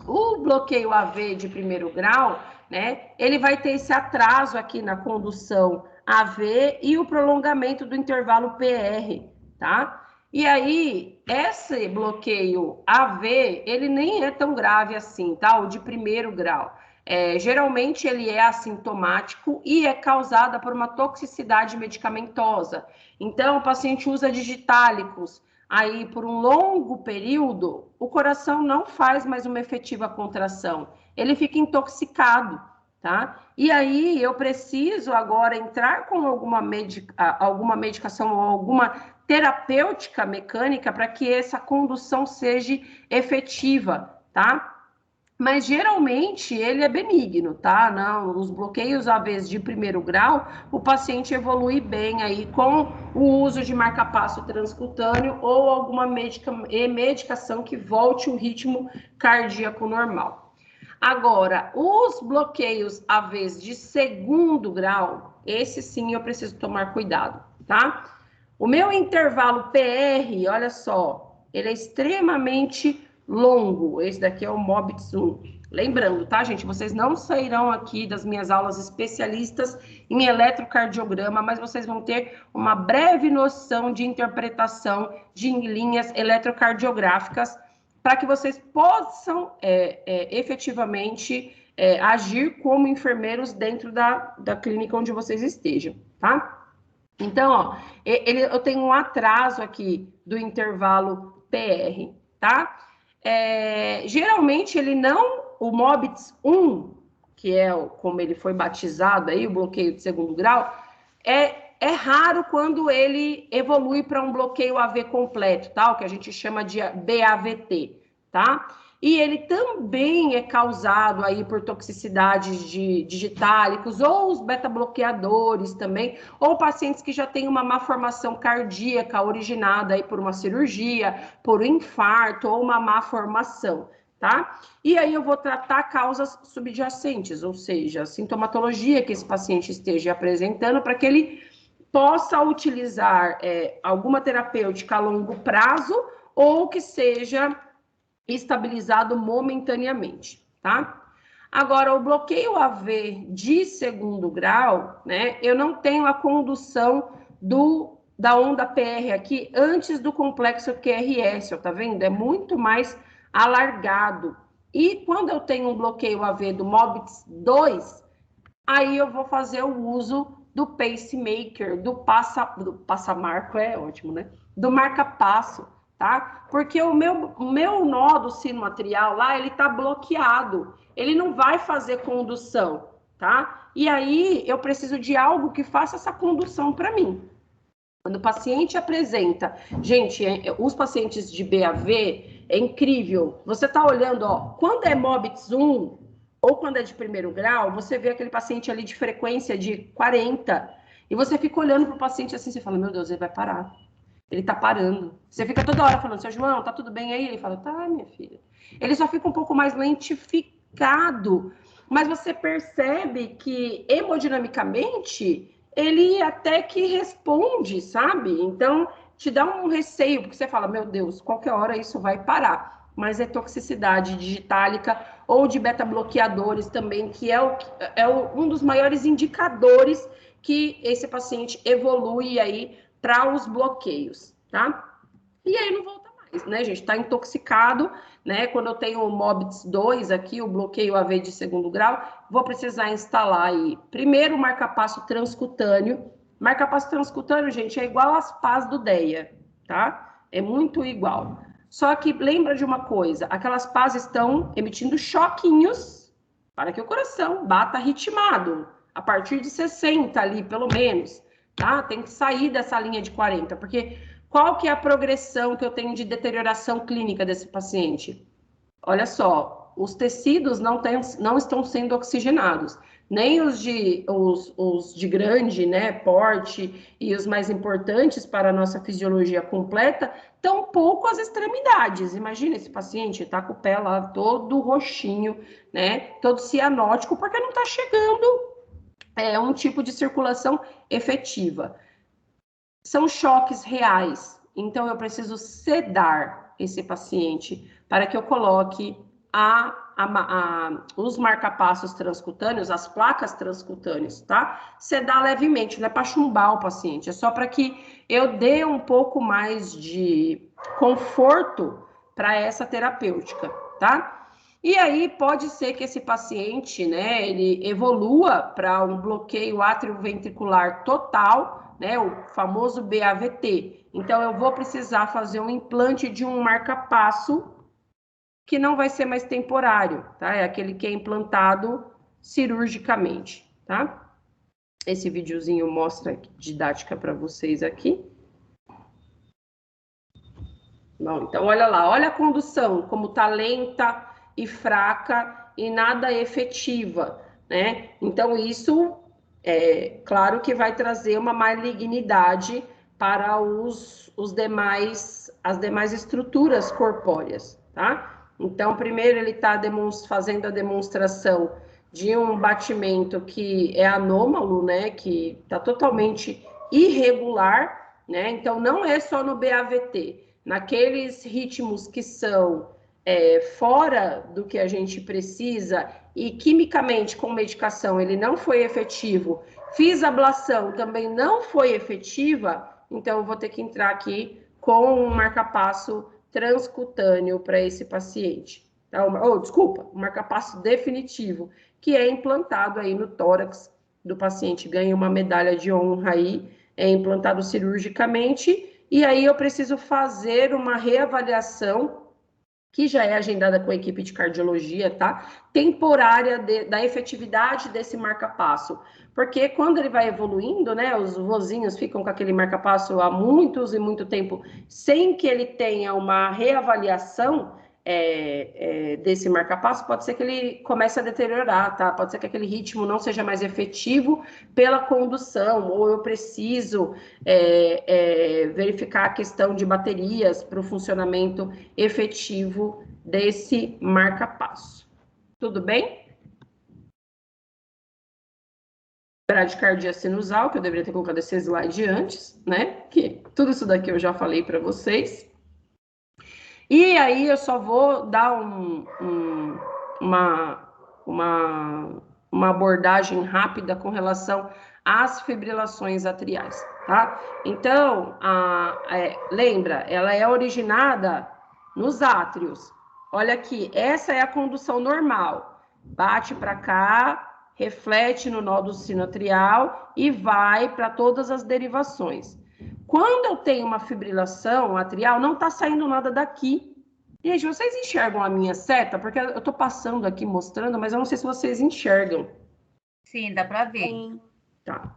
O bloqueio AV de primeiro grau, né? Ele vai ter esse atraso aqui na condução AV e o prolongamento do intervalo PR, tá? E aí, esse bloqueio AV, ele nem é tão grave assim, tá? O de primeiro grau. Geralmente, ele é assintomático e é causada por uma toxicidade medicamentosa. Então, o paciente usa digitálicos. Aí, por um longo período, o coração não faz mais uma efetiva contração. Ele fica intoxicado, tá? E aí, eu preciso agora entrar com alguma medicação ou alguma terapêutica mecânica para que essa condução seja efetiva, tá? Mas geralmente ele é benigno, tá? Não, os bloqueios AVs de primeiro grau, o paciente evolui bem aí com o uso de marca-passo transcutâneo ou alguma medicação que volte o ritmo cardíaco normal. Agora, os bloqueios AVs de segundo grau, esse sim eu preciso tomar cuidado, tá? O meu intervalo PR, olha só, ele é extremamente longo. Esse daqui é o MOBITS 1. Lembrando, tá, gente? Vocês não sairão aqui das minhas aulas especialistas em eletrocardiograma, mas vocês vão ter uma breve noção de interpretação de linhas eletrocardiográficas para que vocês possam efetivamente agir como enfermeiros dentro da clínica onde vocês estejam, tá? Então, ó, eu tenho um atraso aqui do intervalo PR, tá? Geralmente, ele não, o MOBITS 1, que é como ele foi batizado aí, o bloqueio de segundo grau, é raro quando ele evolui para um bloqueio AV completo, tá? O que a gente chama de BAVT, tá? E ele também é causado aí por toxicidades de digitálicos ou os beta-bloqueadores também, ou pacientes que já têm uma má formação cardíaca originada aí por uma cirurgia, por um infarto ou uma má formação, tá? E aí eu vou tratar causas subjacentes, ou seja, a sintomatologia que esse paciente esteja apresentando para que ele possa utilizar alguma terapêutica a longo prazo ou que seja estabilizado momentaneamente, tá? Agora, o bloqueio AV de segundo grau, né, eu não tenho a condução da onda PR aqui antes do complexo QRS, ó, tá vendo? É muito mais alargado. E quando eu tenho um bloqueio AV do MOBITS 2, aí eu vou fazer o uso do pacemaker, do passamarco, é ótimo, né? Do marca-passo, tá? Porque o meu nó do sino atrial lá, ele tá bloqueado. Ele não vai fazer condução, tá? E aí eu preciso de algo que faça essa condução para mim. Quando o paciente apresenta... Gente, os pacientes de BAV é incrível. Você tá olhando, ó, quando é MOBITS 1 ou quando é de primeiro grau, você vê aquele paciente ali de frequência de 40 e você fica olhando para o paciente assim, você fala, meu Deus, ele vai parar. Ele tá parando. Você fica toda hora falando, seu João, tá tudo bem aí? Ele fala, tá, minha filha. Ele só fica um pouco mais lentificado, mas você percebe que hemodinamicamente ele até que responde, sabe? Então, te dá um receio, porque você fala, meu Deus, qualquer hora isso vai parar. Mas é toxicidade digitálica ou de beta-bloqueadores também, que é um dos maiores indicadores que esse paciente evolui aí para os bloqueios, tá? E aí não volta mais, né, gente? Tá intoxicado, né? Quando eu tenho o MOBITS 2 aqui, o bloqueio AV de segundo grau, vou precisar instalar aí, primeiro, o marca-passo transcutâneo. Marca-passo transcutâneo, gente, é igual às pás do DEA, tá? É muito igual. Só que lembra de uma coisa, aquelas pás estão emitindo choquinhos para que o coração bata ritmado, a partir de 60 ali, pelo menos, tá? Tem que sair dessa linha de 40, porque qual que é a progressão que eu tenho de deterioração clínica desse paciente? Olha só, os tecidos não estão sendo oxigenados, nem os de grande, né, porte e os mais importantes para a nossa fisiologia completa, tampouco as extremidades. Imagina esse paciente tá com o pé lá todo roxinho, né, todo cianótico, porque não está chegando um tipo de circulação efetiva. São choques reais, então eu preciso sedar esse paciente para que eu coloque os marca-passos transcutâneos, as placas transcutâneas, tá? Sedar levemente, não é para chumbar o paciente, é só para que eu dê um pouco mais de conforto para essa terapêutica, tá? E aí pode ser que esse paciente, né, ele evolua para um bloqueio atrioventricular total, né, o famoso BAVT. Então eu vou precisar fazer um implante de um marca-passo que não vai ser mais temporário, tá? É aquele que é implantado cirurgicamente, tá? Esse videozinho mostra didática para vocês aqui. Bom, então olha lá, olha a condução, como tá lenta e fraca e nada efetiva, né? Então isso claro que vai trazer uma malignidade para as demais estruturas corpóreas, tá? Então, primeiro ele está fazendo a demonstração de um batimento que é anômalo, né? Que está totalmente irregular, né? Então, não é só no BAVT. Naqueles ritmos que são fora do que a gente precisa e quimicamente com medicação ele não foi efetivo, fiz ablação, também não foi efetiva, então eu vou ter que entrar aqui com um marca-passo transcutâneo para esse paciente. Tá? Desculpa, um marca-passo definitivo, que é implantado aí no tórax do paciente, ganha uma medalha de honra aí, é implantado cirurgicamente, e aí eu preciso fazer uma reavaliação, que já é agendada com a equipe de cardiologia, tá? Temporária da efetividade desse marca-passo. Porque quando ele vai evoluindo, né, os vozinhos ficam com aquele marca-passo há muitos e muito tempo, sem que ele tenha uma reavaliação desse marca-passo, pode ser que ele comece a deteriorar, tá? Pode ser que aquele ritmo não seja mais efetivo pela condução, ou eu preciso verificar a questão de baterias para o funcionamento efetivo desse marca-passo. Tudo bem? bradicardia sinusal, que eu deveria ter colocado esse slide antes, né? Que tudo isso daqui eu já falei para vocês. E aí eu só vou dar uma abordagem rápida com relação às fibrilações atriais, tá? Então, lembra, ela é originada nos átrios. Olha aqui, essa é a condução normal. Bate para cá, reflete no nó do sino atrial e vai para todas as derivações. Quando eu tenho uma fibrilação atrial, não está saindo nada daqui. Gente, vocês enxergam a minha seta? Porque eu estou passando aqui mostrando, mas eu não sei se vocês enxergam. Sim, dá para ver. Tá.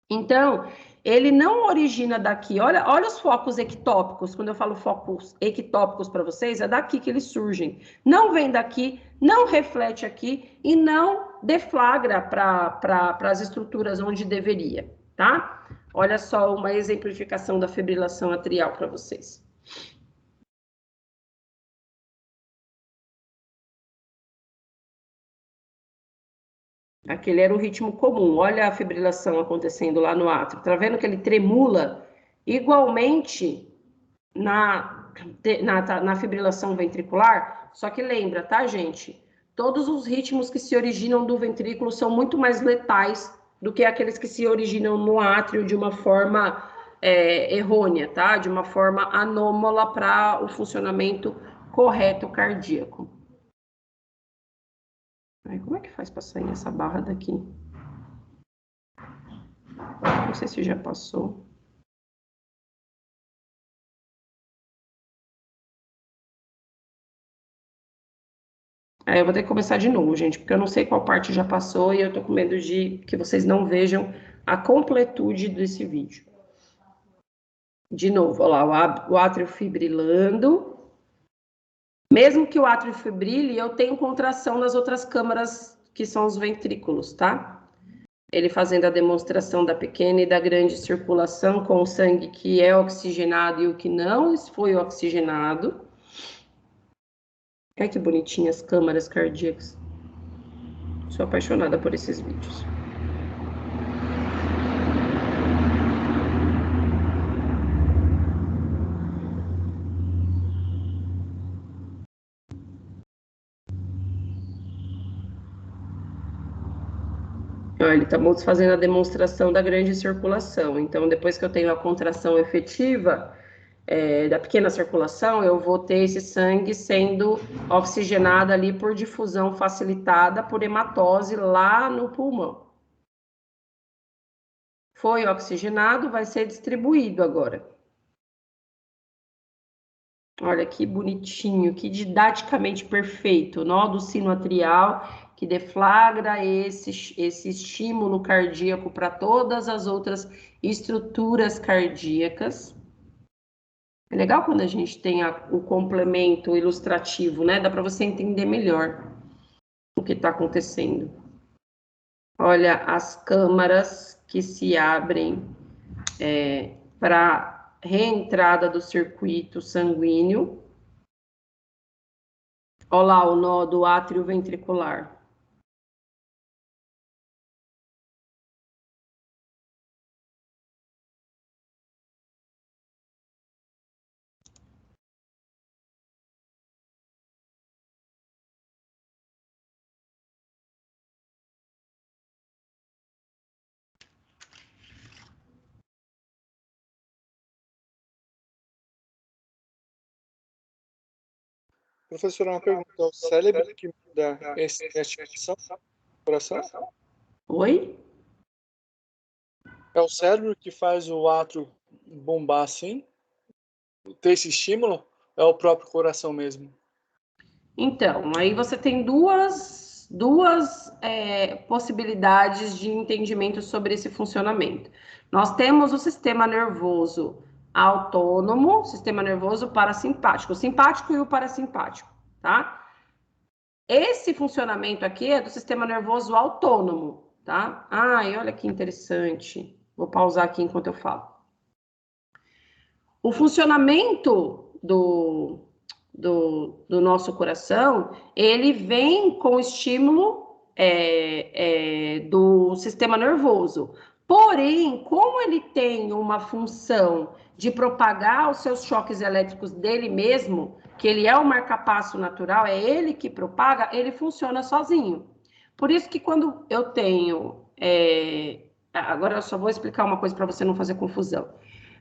Então, ele não origina daqui. Olha os focos ectópicos. Quando eu falo focos ectópicos para vocês, é daqui que eles surgem. Não vem daqui, não reflete aqui e não deflagra para as estruturas onde deveria, tá? Olha só uma exemplificação da fibrilação atrial para vocês. Aquele era o ritmo comum. Olha a fibrilação acontecendo lá no átrio. Tá vendo que ele tremula igualmente na fibrilação ventricular? Só que lembra, tá, gente? Todos os ritmos que se originam do ventrículo são muito mais letais do que aqueles que se originam no átrio de uma forma errônea, tá? De uma forma anômala para o funcionamento correto cardíaco. Ai, como é que faz para sair essa barra daqui? Não sei se já passou. Aí eu vou ter que começar de novo, gente, porque eu não sei qual parte já passou e eu tô com medo de que vocês não vejam a completude desse vídeo. De novo, olha lá, o átrio fibrilando. Mesmo que o átrio fibrile, eu tenho contração nas outras câmaras, que são os ventrículos, tá? Ele fazendo a demonstração da pequena e da grande circulação com o sangue que é oxigenado e o que não foi oxigenado. Olha que bonitinhas as câmaras cardíacas. Sou apaixonada por esses vídeos. Olha, ele está fazendo a demonstração da grande circulação. Então, depois que eu tenho a contração efetiva da pequena circulação, eu vou ter esse sangue sendo oxigenado ali por difusão facilitada por hematose lá no pulmão. Foi oxigenado, vai ser distribuído agora. Olha que bonitinho, que didaticamente perfeito. Nó do sino atrial que deflagra esse estímulo cardíaco para todas as outras estruturas cardíacas. É legal quando a gente tem o complemento ilustrativo, né? Dá para você entender melhor o que está acontecendo. Olha as câmaras que se abrem para reentrada do circuito sanguíneo. Olha lá o nó do átrio ventricular. Professor, uma pergunta. É o cérebro que muda essa ativação do coração? Oi? É o cérebro que faz o átrio bombar assim? Ter esse estímulo? É o próprio coração mesmo? Então, aí você tem duas possibilidades de entendimento sobre esse funcionamento. Nós temos o sistema nervoso autônomo, sistema nervoso parasimpático, o simpático e o parasimpático, tá? Esse funcionamento aqui é do sistema nervoso autônomo, tá? Ai, olha que interessante. Vou pausar aqui enquanto eu falo. O funcionamento do nosso coração, ele vem com estímulo do sistema nervoso. Porém, como ele tem uma função de propagar os seus choques elétricos dele mesmo, que ele é o marcapasso natural, é ele que propaga, ele funciona sozinho. Por isso que quando eu tenho... agora eu só vou explicar uma coisa para você não fazer confusão.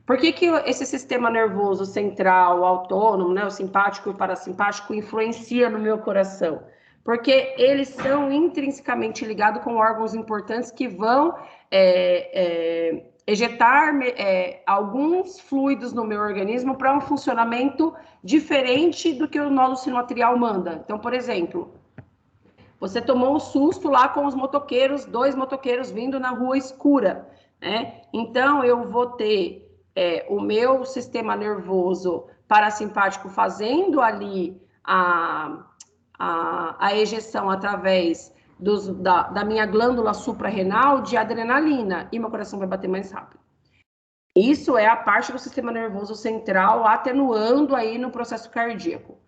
Por que esse sistema nervoso central, autônomo, né, o simpático e o parasimpático, influencia no meu coração? Porque eles são intrinsecamente ligados com órgãos importantes que vão ejetar alguns fluidos no meu organismo para um funcionamento diferente do que o nódulo sinoatrial manda. Então, por exemplo, você tomou um susto lá com os motoqueiros, 2 motoqueiros vindo na rua escura, né? Então, eu vou ter o meu sistema nervoso parasimpático fazendo ali a ejeção através da minha glândula suprarrenal de adrenalina, e meu coração vai bater mais rápido. Isso é a parte do sistema nervoso central atenuando aí no processo cardíaco.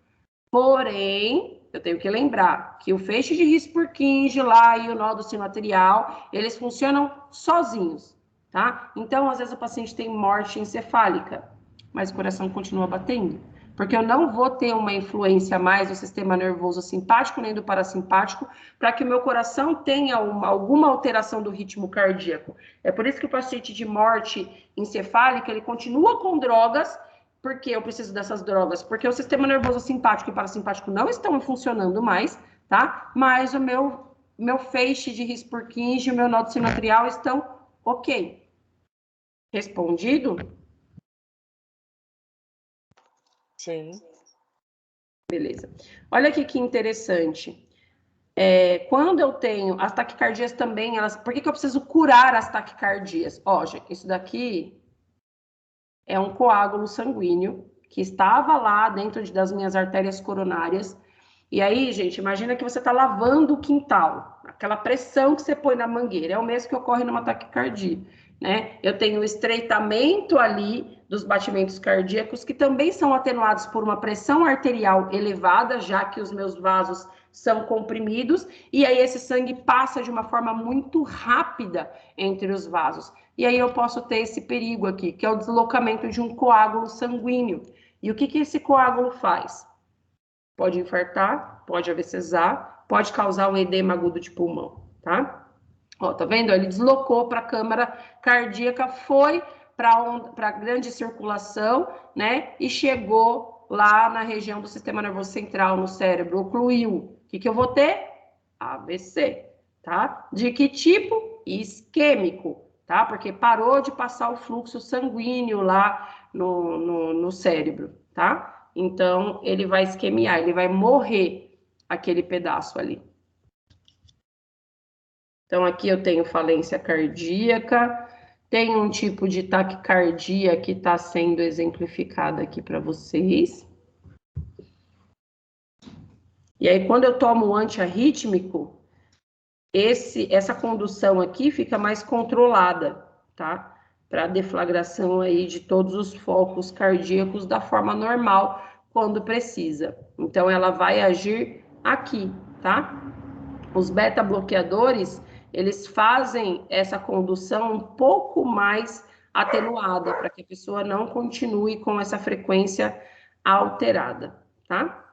Porém, eu tenho que lembrar que o feixe de His-Purkinje lá e o nódulo sinoatrial, eles funcionam sozinhos, tá? Então, às vezes o paciente tem morte encefálica, mas o coração continua batendo. Porque eu não vou ter uma influência mais do sistema nervoso simpático nem do parasimpático para que o meu coração tenha alguma alteração do ritmo cardíaco. É por isso que o paciente de morte encefálica, ele continua com drogas. Por que eu preciso dessas drogas? Porque o sistema nervoso simpático e parasimpático não estão funcionando mais, tá? Mas o meu feixe de His-Purkinje e o meu nódulo sinoatrial estão ok. Respondido? Sim. Beleza. Olha aqui que interessante. Quando eu tenho as taquicardias também, por que eu preciso curar as taquicardias? Ó, gente, isso daqui é um coágulo sanguíneo que estava lá dentro das minhas artérias coronárias. E aí, gente, imagina que você está lavando o quintal. Aquela pressão que você põe na mangueira é o mesmo que ocorre numa taquicardia, né? Eu tenho o estreitamento ali dos batimentos cardíacos, que também são atenuados por uma pressão arterial elevada, já que os meus vasos são comprimidos, e aí esse sangue passa de uma forma muito rápida entre os vasos. E aí eu posso ter esse perigo aqui, que é o deslocamento de um coágulo sanguíneo. E o que esse coágulo faz? Pode infartar, pode AVCzar, pode causar um edema agudo de pulmão, tá? Ó, tá vendo? Ele deslocou para a câmara cardíaca, foi para a grande circulação, né? E chegou lá na região do sistema nervoso central, no cérebro, ocluiu. O que eu vou ter? AVC, tá? De que tipo? Isquêmico, tá? Porque parou de passar o fluxo sanguíneo lá no cérebro, tá? Então, ele vai isquemiar, ele vai morrer aquele pedaço ali. Então, aqui eu tenho falência cardíaca, tem um tipo de taquicardia que está sendo exemplificada aqui para vocês. E aí, quando eu tomo o antiarrítmico, essa condução aqui fica mais controlada, tá? Para deflagração aí de todos os focos cardíacos da forma normal, quando precisa. Então, ela vai agir aqui, tá? Os beta-bloqueadores, eles fazem essa condução um pouco mais atenuada, para que a pessoa não continue com essa frequência alterada, tá?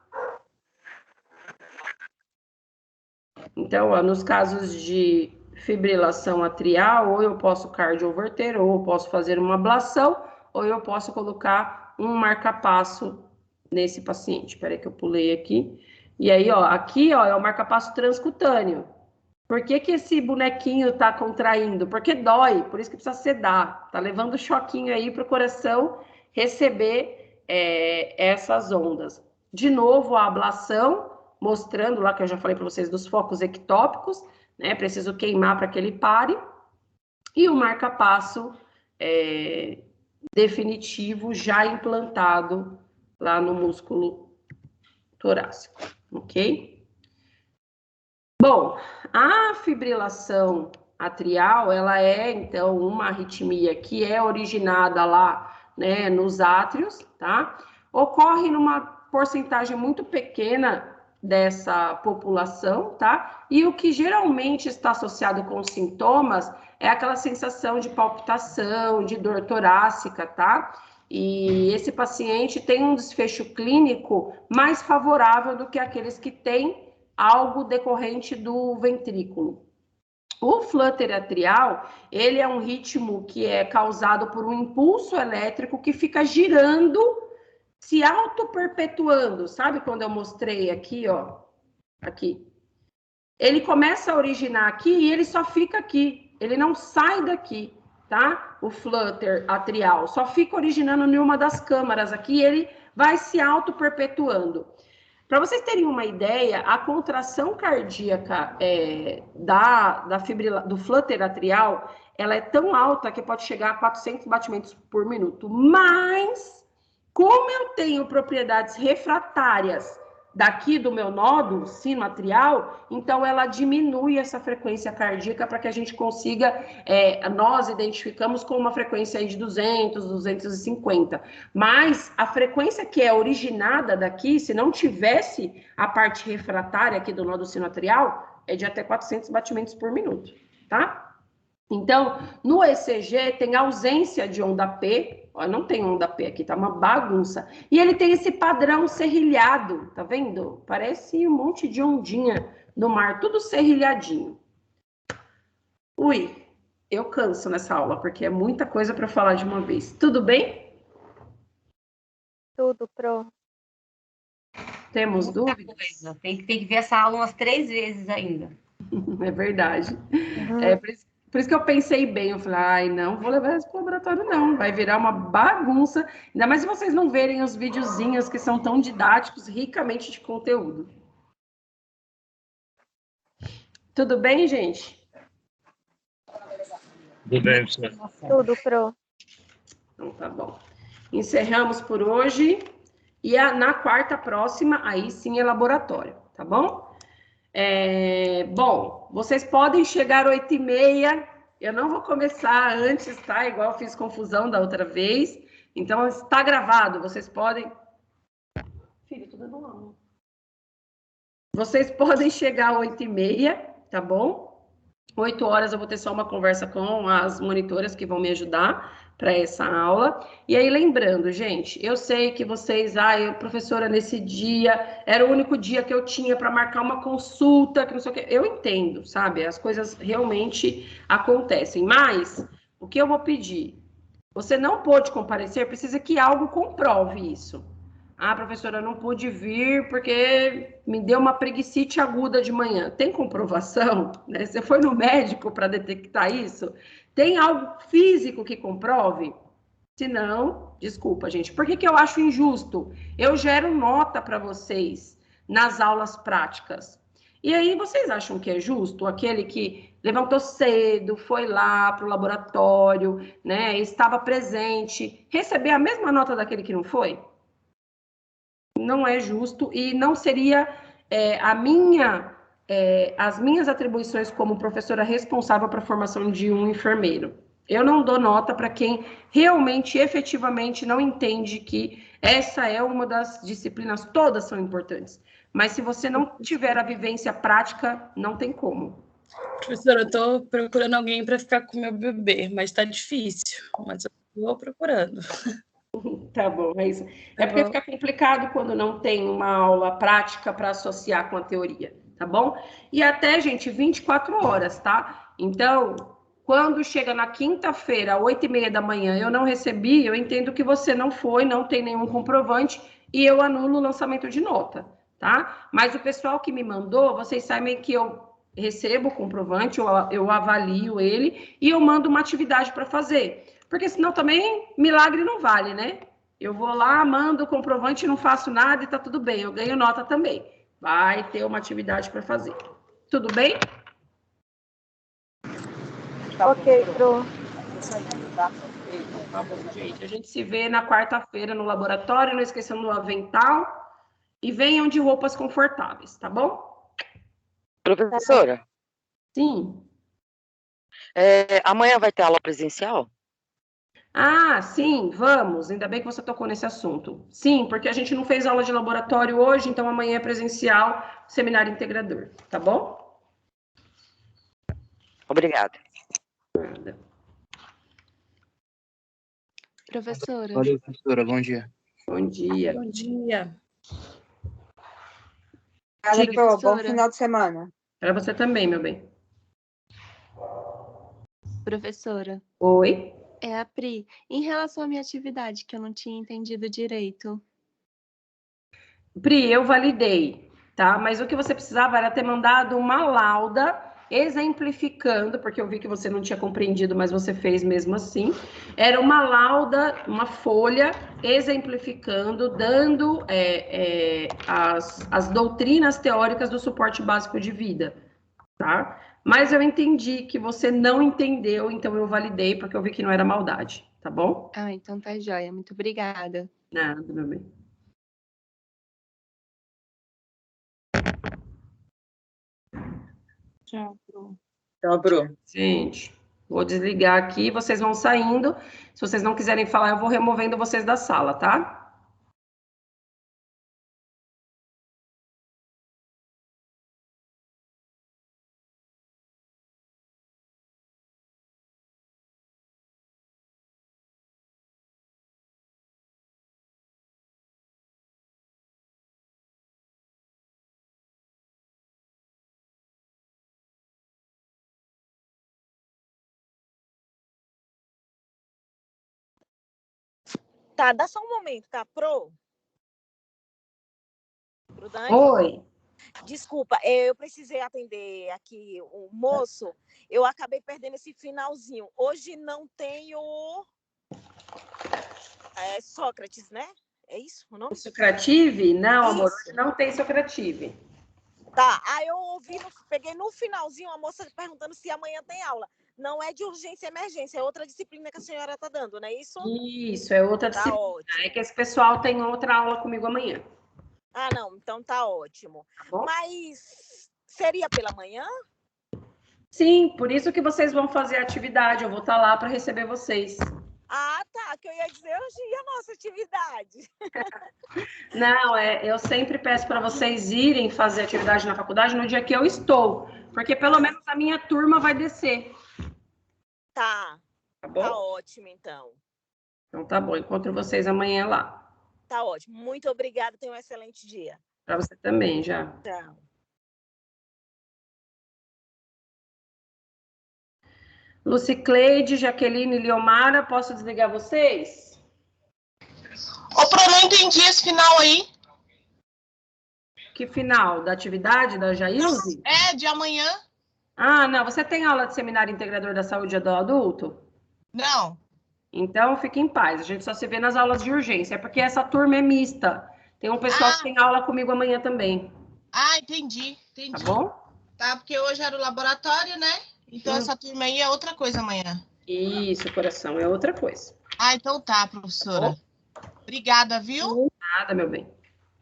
Então, ó, nos casos de fibrilação atrial, ou eu posso cardioverter, ou eu posso fazer uma ablação, ou eu posso colocar um marcapasso nesse paciente. Espera aí que eu pulei aqui. E aí, ó, aqui, ó, é o marcapasso transcutâneo. Por que esse bonequinho tá contraindo? Porque dói, por isso que precisa sedar. Tá levando choquinho aí para o coração receber essas ondas. De novo, a ablação, mostrando lá que eu já falei para vocês dos focos ectópicos, né? Preciso queimar para que ele pare. E o marcapasso definitivo já implantado lá no músculo torácico, ok? Bom, a fibrilação atrial, ela é, então, uma arritmia que é originada lá, né, nos átrios, tá? Ocorre numa porcentagem muito pequena dessa população, tá? E o que geralmente está associado com os sintomas é aquela sensação de palpitação, de dor torácica, tá? E esse paciente tem um desfecho clínico mais favorável do que aqueles que têm algo decorrente do ventrículo. O flutter atrial, ele é um ritmo que é causado por um impulso elétrico que fica girando, se auto-perpetuando. Sabe quando eu mostrei aqui, ó? Aqui. Ele começa a originar aqui e ele só fica aqui. Ele não sai daqui, tá? O flutter atrial só fica originando em uma das câmaras aqui e ele vai se auto-perpetuando. Para vocês terem uma ideia, a contração cardíaca do flutter atrial, ela é tão alta que pode chegar a 400 batimentos por minuto. Mas, como eu tenho propriedades refratárias daqui do meu nódulo sino atrial, então ela diminui essa frequência cardíaca para que a gente consiga, nós identificamos com uma frequência aí de 200, 250. Mas a frequência que é originada daqui, se não tivesse a parte refratária aqui do nódulo sino atrial, é de até 400 batimentos por minuto, tá? Então, no ECG tem ausência de onda P, ó, não tem onda P aqui, tá uma bagunça. E ele tem esse padrão serrilhado, tá vendo? Parece um monte de ondinha no mar, tudo serrilhadinho. Ui, eu canso nessa aula, porque é muita coisa para falar de uma vez. Tudo bem? Tudo, Pro. Temos dúvidas? Tem que ver essa aula umas 3 vezes ainda. É verdade. É por isso que eu pensei bem, eu falei, ai, não vou levar isso para o laboratório, não, vai virar uma bagunça, ainda mais se vocês não verem os videozinhos que são tão didáticos, ricamente de conteúdo. Tudo bem, gente? Tudo bem, professor. Tudo, Pro. Então, tá bom. Encerramos por hoje, e na quarta próxima, aí sim é laboratório, tá bom? Bom, vocês podem chegar às 8h30, eu não vou começar antes, tá? Igual eu fiz confusão da outra vez, então está gravado, vocês podem... Filho, tudo bom? Vocês podem chegar às 8h30, tá bom? 8 horas eu vou ter só uma conversa com as monitoras que vão me ajudar para essa aula. E aí, lembrando, gente, eu sei que vocês, professora, nesse dia, era o único dia que eu tinha para marcar uma consulta, que não sei o quê. Eu entendo, sabe? As coisas realmente acontecem. Mas, o que eu vou pedir? Você não pôde comparecer, precisa que algo comprove isso. Ah, professora, eu não pude vir porque me deu uma preguicite aguda de manhã. Tem comprovação? Né? Você foi no médico para detectar isso? Tem algo físico que comprove? Se não, desculpa, gente. Por que eu acho injusto? Eu gero nota para vocês nas aulas práticas. E aí, vocês acham que é justo aquele que levantou cedo, foi lá para o laboratório, né, estava presente, receber a mesma nota daquele que não foi? Não é justo e não seria as minhas atribuições como professora responsável para a formação de um enfermeiro. Eu não dou nota para quem realmente, efetivamente, não entende que essa é uma das disciplinas, todas são importantes. Mas se você não tiver a vivência prática, não tem como. Professora, eu estou procurando alguém para ficar com meu bebê, mas está difícil. Mas eu estou procurando. Tá bom, é isso. É porque fica complicado quando não tem uma aula prática para associar com a teoria, tá bom? E até, gente, 24 horas, tá? Então, quando chega na quinta-feira, 8h30 da manhã, eu não recebi, eu entendo que você não foi, não tem nenhum comprovante, e eu anulo o lançamento de nota, tá? Mas o pessoal que me mandou, vocês sabem que eu recebo o comprovante, eu avalio ele, e eu mando uma atividade para fazer. Porque senão também milagre não vale, né? Eu vou lá, mando o comprovante, não faço nada e tá tudo bem. Eu ganho nota também. Vai ter uma atividade para fazer. Tudo bem? Ok, Pro. Tá bom, gente. A gente se vê na quarta-feira no laboratório. Não esqueçam do avental. E venham de roupas confortáveis, tá bom? Professora? Sim. Amanhã vai ter aula presencial? Ah, sim, vamos. Ainda bem que você tocou nesse assunto. Sim, porque a gente não fez aula de laboratório hoje, então amanhã é presencial, seminário integrador, tá bom? Obrigada. Nada. Professora. Valeu, professora. Bom dia. Bom dia. Bom dia. Obrigada, bom final de semana. Para você também, meu bem. Professora. Oi. É a Pri. Em relação à minha atividade, que eu não tinha entendido direito. Pri, eu validei, tá? Mas o que você precisava era ter mandado uma lauda exemplificando, porque eu vi que você não tinha compreendido, mas você fez mesmo assim. Era uma lauda, uma folha exemplificando, dando as doutrinas teóricas do suporte básico de vida, tá? Mas eu entendi que você não entendeu, então eu validei, porque eu vi que não era maldade, tá bom? Ah, então tá joia. Muito obrigada. Nada, meu bem. Tchau, Bru. Tchau, Bru. Gente, vou desligar aqui, vocês vão saindo. Se vocês não quiserem falar, eu vou removendo vocês da sala, tá? Tá, dá só um momento, tá? Pro Dani? Oi. Desculpa, eu precisei atender aqui o moço. Eu acabei perdendo esse finalzinho. Hoje não tenho Sócrates, né? É isso o nome? Socrative? Não, amor, Isso. hoje não tem Socrative. Tá, aí eu ouvi, peguei no finalzinho a moça perguntando se amanhã tem aula. Não é de urgência e emergência, é outra disciplina que a senhora está dando, não é isso? Isso, é outra Tá disciplina. ótimo. É que esse pessoal tem outra aula comigo amanhã. Ah, não, então tá ótimo. bom? Mas seria pela manhã? Sim, por isso que vocês vão fazer a atividade. Eu vou estar lá para receber vocês. Ah, tá, que eu ia dizer hoje e a nossa atividade. Não, eu sempre peço para vocês irem fazer atividade na faculdade no dia que eu estou, porque pelo menos a minha turma vai descer. Tá. Tá bom? Tá ótimo, então. Então tá bom, encontro vocês amanhã lá. Tá ótimo. Muito obrigada, tenha um excelente dia. Para você também, já. Tchau. Lucicleide, Jaqueline, Liomara, posso desligar vocês? Ô, Pro, não entendi esse final aí. Que final? Da atividade da Jailze? É, de amanhã. Ah, não. Você tem aula de seminário integrador da saúde do adulto? Não. Então, fique em paz. A gente só se vê nas aulas de urgência. É porque essa turma é mista. Tem um pessoal que tem aula comigo amanhã também. Ah, entendi. Tá bom? Tá, porque hoje era o laboratório, né? Então, essa turma aí é outra coisa amanhã. Isso, coração, é outra coisa. Ah, então tá, professora. Obrigada, viu? Nada, meu bem.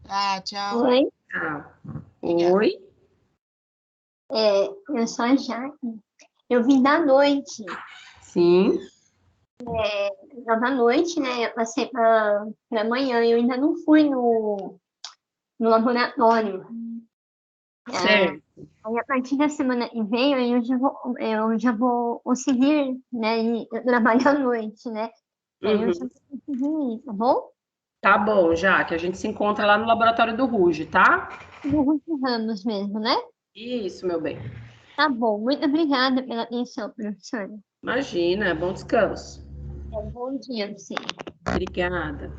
Tá, tchau. Oi. Tchau. Oi. Eu sou a Jaque. Eu vim da noite. Sim. Da noite, né? Eu passei para amanhã. Eu ainda não fui no laboratório. Certo. Aí, a partir da semana que vem, eu já vou conseguir, né? Ir trabalhar à noite, né? Aí eu já vou conseguir ir, tá bom? Tá bom, já, que a gente se encontra lá no laboratório do Ruge, tá? Do Ruge Ramos mesmo, né? Isso, meu bem. Tá bom, muito obrigada pela atenção, professora. Imagina, bom descanso. Bom dia, sim. Obrigada.